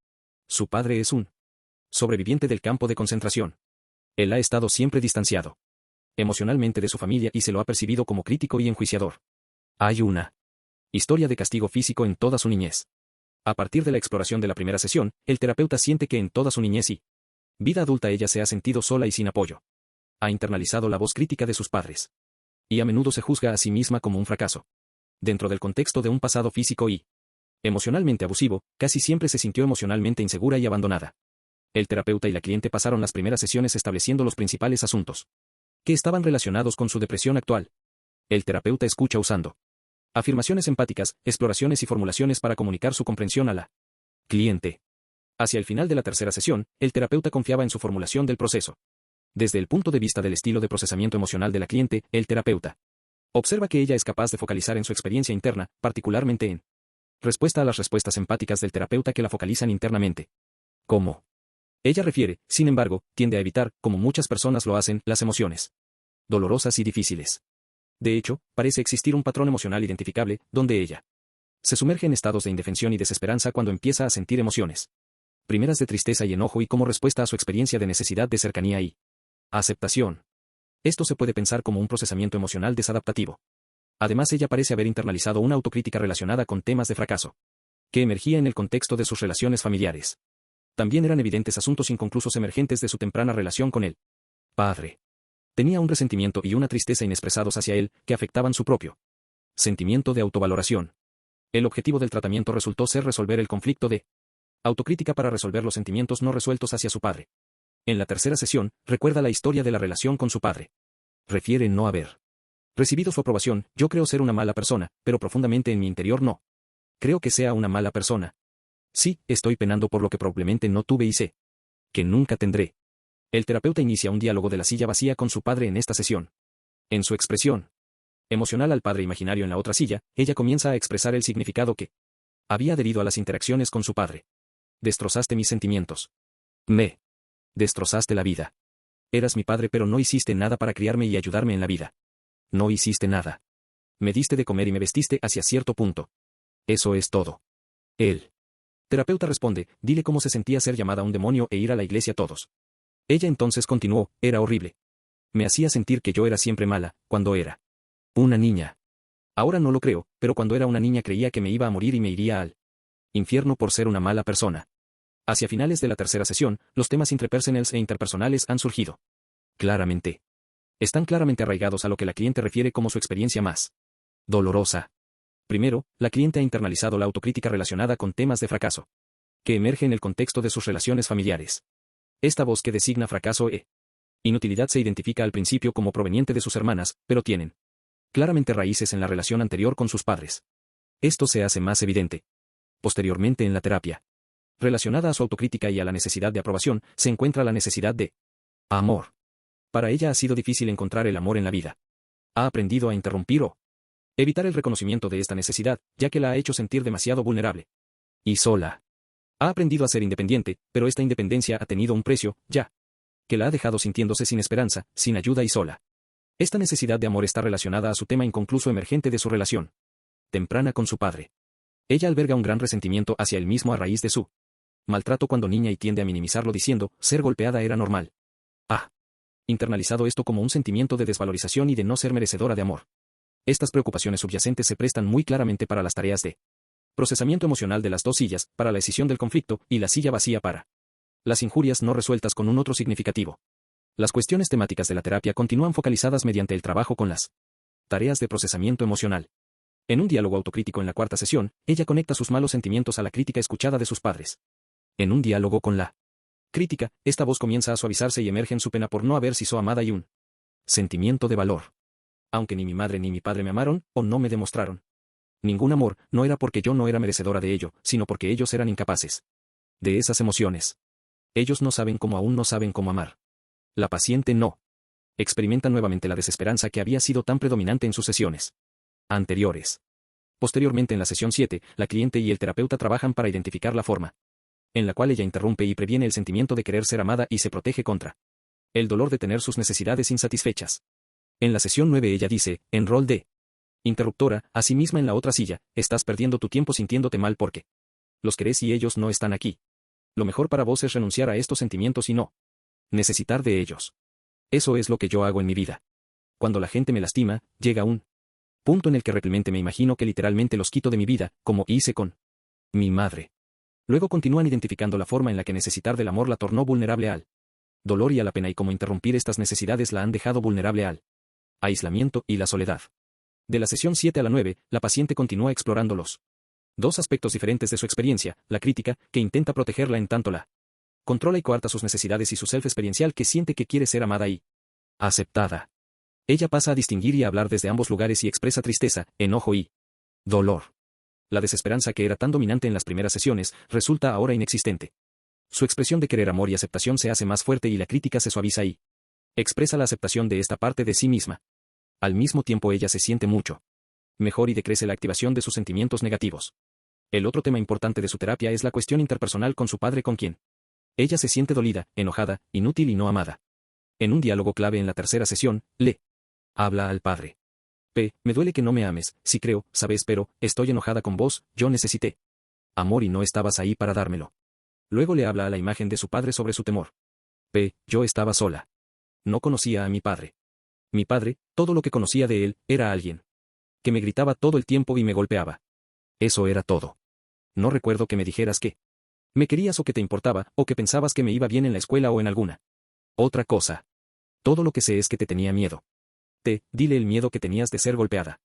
Su padre es un sobreviviente del campo de concentración. Él ha estado siempre distanciado emocionalmente de su familia y se lo ha percibido como crítico y enjuiciador. Hay una historia de castigo físico en toda su niñez. A partir de la exploración de la primera sesión, el terapeuta siente que en toda su niñez y vida adulta ella se ha sentido sola y sin apoyo. Ha internalizado la voz crítica de sus padres. Y a menudo se juzga a sí misma como un fracaso. Dentro del contexto de un pasado físico y emocionalmente abusivo, casi siempre se sintió emocionalmente insegura y abandonada. El terapeuta y la cliente pasaron las primeras sesiones estableciendo los principales asuntos que estaban relacionados con su depresión actual. El terapeuta escucha usando afirmaciones empáticas, exploraciones y formulaciones para comunicar su comprensión a la cliente. Hacia el final de la tercera sesión, el terapeuta confiaba en su formulación del proceso. Desde el punto de vista del estilo de procesamiento emocional de la cliente, el terapeuta observa que ella es capaz de focalizar en su experiencia interna, particularmente en respuesta a las respuestas empáticas del terapeuta que la focalizan internamente. Como ella refiere, sin embargo, tiende a evitar, como muchas personas lo hacen, las emociones dolorosas y difíciles. De hecho, parece existir un patrón emocional identificable, donde ella se sumerge en estados de indefensión y desesperanza cuando empieza a sentir emociones primeras de tristeza y enojo y como respuesta a su experiencia de necesidad de cercanía y aceptación. Esto se puede pensar como un procesamiento emocional desadaptativo. Además, ella parece haber internalizado una autocrítica relacionada con temas de fracaso, que emergía en el contexto de sus relaciones familiares. También eran evidentes asuntos inconclusos emergentes de su temprana relación con el padre. Tenía un resentimiento y una tristeza inexpresados hacia él, que afectaban su propio sentimiento de autovaloración. El objetivo del tratamiento resultó ser resolver el conflicto de autocrítica para resolver los sentimientos no resueltos hacia su padre. En la tercera sesión, recuerda la historia de la relación con su padre. Refiere no haber recibido su aprobación. Yo creo ser una mala persona, pero profundamente en mi interior no creo que sea una mala persona. Sí, estoy penando por lo que probablemente no tuve y sé que nunca tendré. El terapeuta inicia un diálogo de la silla vacía con su padre en esta sesión. En su expresión emocional al padre imaginario en la otra silla, ella comienza a expresar el significado que había adherido a las interacciones con su padre. Destrozaste mis sentimientos. Me destrozaste la vida. Eras mi padre, pero no hiciste nada para criarme y ayudarme en la vida. No hiciste nada. Me diste de comer y me vestiste hacia cierto punto. Eso es todo. El terapeuta responde, dile cómo se sentía ser llamada un demonio e ir a la iglesia todos. Ella entonces continuó, era horrible. Me hacía sentir que yo era siempre mala, cuando era una niña. Ahora no lo creo, pero cuando era una niña creía que me iba a morir y me iría al infierno por ser una mala persona. Hacia finales de la tercera sesión, los temas intrapersonales e interpersonales han surgido. Claramente. Están claramente arraigados a lo que la cliente refiere como su experiencia más dolorosa. Primero, la cliente ha internalizado la autocrítica relacionada con temas de fracaso, que emerge en el contexto de sus relaciones familiares. Esta voz que designa fracaso e inutilidad se identifica al principio como proveniente de sus hermanas, pero tienen claramente raíces en la relación anterior con sus padres. Esto se hace más evidente posteriormente en la terapia. Relacionada a su autocrítica y a la necesidad de aprobación, se encuentra la necesidad de amor. Para ella ha sido difícil encontrar el amor en la vida. Ha aprendido a interrumpir o evitar el reconocimiento de esta necesidad, ya que la ha hecho sentir demasiado vulnerable y sola. Ha aprendido a ser independiente, pero esta independencia ha tenido un precio, ya que la ha dejado sintiéndose sin esperanza, sin ayuda y sola. Esta necesidad de amor está relacionada a su tema inconcluso emergente de su relación temprana con su padre. Ella alberga un gran resentimiento hacia él mismo a raíz de su maltrato cuando niña y tiende a minimizarlo diciendo, ser golpeada era normal. Ha internalizado esto como un sentimiento de desvalorización y de no ser merecedora de amor. Estas preocupaciones subyacentes se prestan muy claramente para las tareas de procesamiento emocional de las dos sillas, para la escisión del conflicto, y la silla vacía para las injurias no resueltas con un otro significativo. Las cuestiones temáticas de la terapia continúan focalizadas mediante el trabajo con las tareas de procesamiento emocional. En un diálogo autocrítico en la cuarta sesión, ella conecta sus malos sentimientos a la crítica escuchada de sus padres. En un diálogo con la crítica, esta voz comienza a suavizarse y emerge en su pena por no haber sido amada y un sentimiento de valor. Aunque ni mi madre ni mi padre me amaron, o no me demostraron ningún amor, no era porque yo no era merecedora de ello, sino porque ellos eran incapaces de esas emociones. Ellos no saben cómo, aún no saben cómo amar. La paciente no experimenta nuevamente la desesperanza que había sido tan predominante en sus sesiones anteriores. Posteriormente en la sesión 7, la cliente y el terapeuta trabajan para identificar la forma en la cual ella interrumpe y previene el sentimiento de querer ser amada y se protege contra el dolor de tener sus necesidades insatisfechas. En la sesión 9 ella dice, en rol de Interruptora, a sí misma en la otra silla, estás perdiendo tu tiempo sintiéndote mal porque los querés y ellos no están aquí. Lo mejor para vos es renunciar a estos sentimientos y no necesitar de ellos. Eso es lo que yo hago en mi vida. Cuando la gente me lastima, llega un punto en el que realmente me imagino que literalmente los quito de mi vida, como hice con mi madre. Luego continúan identificando la forma en la que necesitar del amor la tornó vulnerable al dolor y a la pena y cómo interrumpir estas necesidades la han dejado vulnerable al aislamiento y la soledad. De la sesión 7 a la 9, la paciente continúa explorando los dos aspectos diferentes de su experiencia, la crítica, que intenta protegerla en tanto la controla y coarta sus necesidades y su self experiencial que siente que quiere ser amada y aceptada. Ella pasa a distinguir y a hablar desde ambos lugares y expresa tristeza, enojo y dolor. La desesperanza que era tan dominante en las primeras sesiones, resulta ahora inexistente. Su expresión de querer amor y aceptación se hace más fuerte y la crítica se suaviza y expresa la aceptación de esta parte de sí misma. Al mismo tiempo ella se siente mucho mejor y decrece la activación de sus sentimientos negativos. El otro tema importante de su terapia es la cuestión interpersonal con su padre con quien ella se siente dolida, enojada, inútil y no amada. En un diálogo clave en la tercera sesión, le habla al padre. Me duele que no me ames, sí creo, sabes, pero estoy enojada con vos, yo necesité amor y no estabas ahí para dármelo. Luego le habla a la imagen de su padre sobre su temor. Yo estaba sola. No conocía a mi padre. Mi padre, todo lo que conocía de él, era alguien que me gritaba todo el tiempo y me golpeaba. Eso era todo. No recuerdo que me dijeras que me querías o que te importaba, o que pensabas que me iba bien en la escuela o en alguna otra cosa. Todo lo que sé es que te tenía miedo. Dile el miedo que tenías de ser golpeada.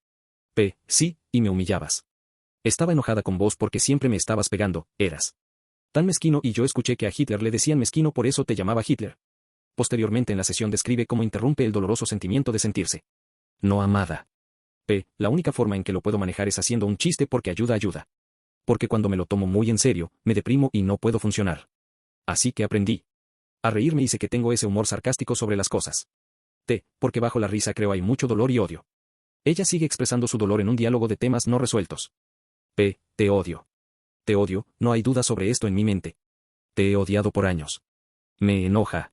Sí, y me humillabas. Estaba enojada con vos porque siempre me estabas pegando, eras tan mezquino y yo escuché que a Hitler le decían mezquino, por eso te llamaba Hitler. Posteriormente en la sesión describe cómo interrumpe el doloroso sentimiento de sentirse no amada. La única forma en que lo puedo manejar es haciendo un chiste porque ayuda. Porque cuando me lo tomo muy en serio, me deprimo y no puedo funcionar. Así que aprendí a reírme y sé que tengo ese humor sarcástico sobre las cosas. Porque bajo la risa creo hay mucho dolor y odio. Ella sigue expresando su dolor en un diálogo de temas no resueltos. Te odio. Te odio, no hay duda sobre esto en mi mente. Te he odiado por años. Me enoja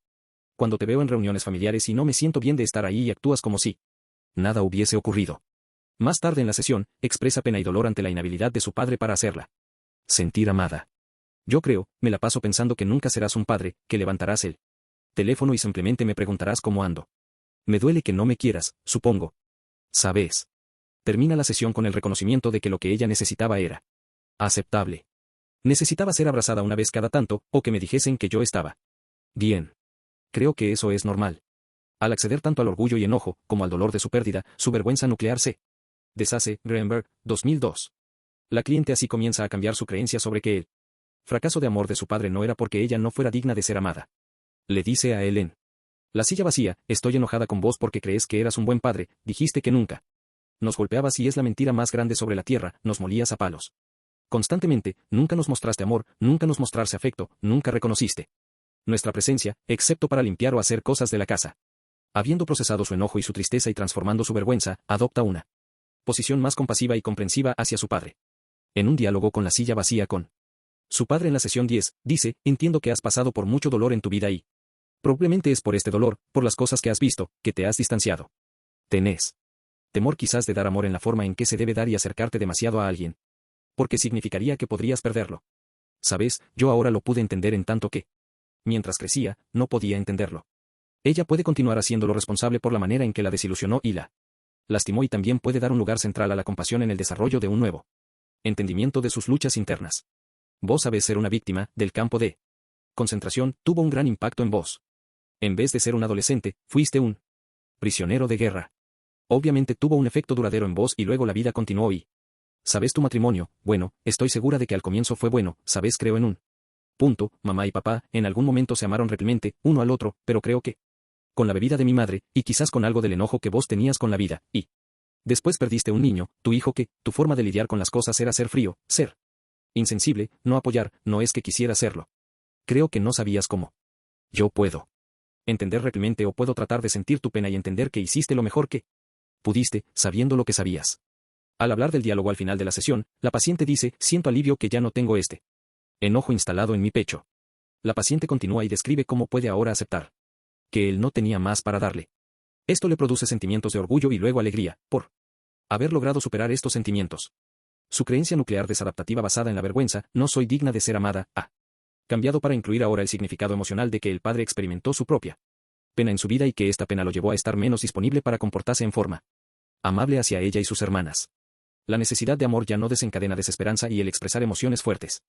cuando te veo en reuniones familiares y no me siento bien de estar ahí y actúas como si nada hubiese ocurrido. Más tarde en la sesión, expresa pena y dolor ante la inhabilidad de su padre para hacerla sentir amada. Yo creo, me la paso pensando que nunca serás un padre, que levantarás el teléfono y simplemente me preguntarás cómo ando. Me duele que no me quieras, supongo. ¿Sabes? Termina la sesión con el reconocimiento de que lo que ella necesitaba era aceptable. Necesitaba ser abrazada una vez cada tanto, o que me dijesen que yo estaba bien. Creo que eso es normal. Al acceder tanto al orgullo y enojo, como al dolor de su pérdida, su vergüenza nuclear se deshace. Greenberg, 2002. La cliente así comienza a cambiar su creencia sobre que el fracaso de amor de su padre no era porque ella no fuera digna de ser amada. Le dice a Ellen: la silla vacía, estoy enojada con vos porque crees que eras un buen padre, dijiste que nunca nos golpeabas y es la mentira más grande sobre la tierra, nos molías a palos constantemente, nunca nos mostraste amor, nunca nos mostraste afecto, nunca reconociste nuestra presencia, excepto para limpiar o hacer cosas de la casa. Habiendo procesado su enojo y su tristeza y transformando su vergüenza, adopta una posición más compasiva y comprensiva hacia su padre. En un diálogo con la silla vacía con su padre en la sesión 10, dice: entiendo que has pasado por mucho dolor en tu vida y probablemente es por este dolor, por las cosas que has visto, que te has distanciado. Tenés temor quizás de dar amor en la forma en que se debe dar y acercarte demasiado a alguien. Porque significaría que podrías perderlo. Sabes, yo ahora lo pude entender en tanto que, mientras crecía, no podía entenderlo. Ella puede continuar haciéndolo responsable por la manera en que la desilusionó y la lastimó y también puede dar un lugar central a la compasión en el desarrollo de un nuevo entendimiento de sus luchas internas. Vos sabés ser una víctima del campo de concentración, tuvo un gran impacto en vos. En vez de ser un adolescente, fuiste un prisionero de guerra. Obviamente tuvo un efecto duradero en vos y luego la vida continuó y sabes tu matrimonio, bueno, estoy segura de que al comienzo fue bueno, sabes creo en un punto, mamá y papá, en algún momento se amaron realmente, uno al otro, pero creo que con la bebida de mi madre, y quizás con algo del enojo que vos tenías con la vida, y después perdiste un niño, tu hijo que, tu forma de lidiar con las cosas era ser frío, ser insensible, no apoyar, no es que quisiera hacerlo. Creo que no sabías cómo. Yo puedo entender realmente o puedo tratar de sentir tu pena y entender que hiciste lo mejor que pudiste, sabiendo lo que sabías. Al hablar del diálogo al final de la sesión, la paciente dice: siento alivio que ya no tengo este enojo instalado en mi pecho. La paciente continúa y describe cómo puede ahora aceptar que él no tenía más para darle. Esto le produce sentimientos de orgullo y luego alegría, por Haber logrado superar estos sentimientos. Su creencia nuclear desadaptativa basada en la vergüenza, no soy digna de ser amada, ha cambiado para incluir ahora el significado emocional de que el padre experimentó su propia pena en su vida y que esta pena lo llevó a estar menos disponible para comportarse en forma amable hacia ella y sus hermanas. La necesidad de amor ya no desencadena desesperanza y el expresar emociones fuertes.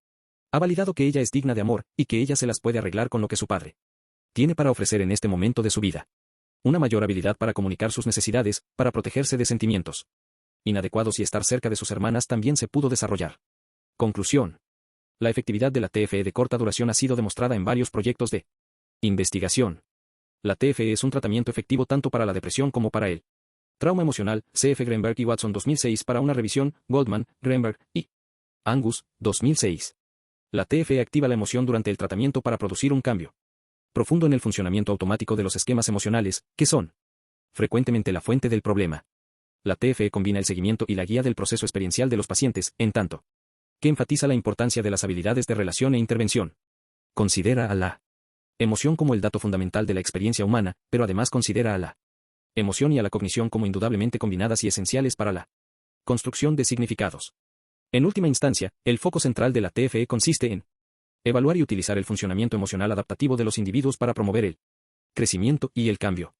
Ha validado que ella es digna de amor, y que ella se las puede arreglar con lo que su padre tiene para ofrecer en este momento de su vida. Una mayor habilidad para comunicar sus necesidades, para protegerse de sentimientos inadecuados y estar cerca de sus hermanas también se pudo desarrollar. Conclusión. La efectividad de la TFE de corta duración ha sido demostrada en varios proyectos de investigación. La TFE es un tratamiento efectivo tanto para la depresión como para el trauma emocional. C.F. Greenberg y Watson 2006 para una revisión, Goldman, Greenberg y Angus 2006. La TFE activa la emoción durante el tratamiento para producir un cambio profundo en el funcionamiento automático de los esquemas emocionales, que son frecuentemente la fuente del problema. La TFE combina el seguimiento y la guía del proceso experiencial de los pacientes, en tanto que enfatiza la importancia de las habilidades de relación e intervención. Considera a la emoción como el dato fundamental de la experiencia humana, pero además considera a la emoción y a la cognición como indudablemente combinadas y esenciales para la construcción de significados. En última instancia, el foco central de la TFE consiste en evaluar y utilizar el funcionamiento emocional adaptativo de los individuos para promover el crecimiento y el cambio.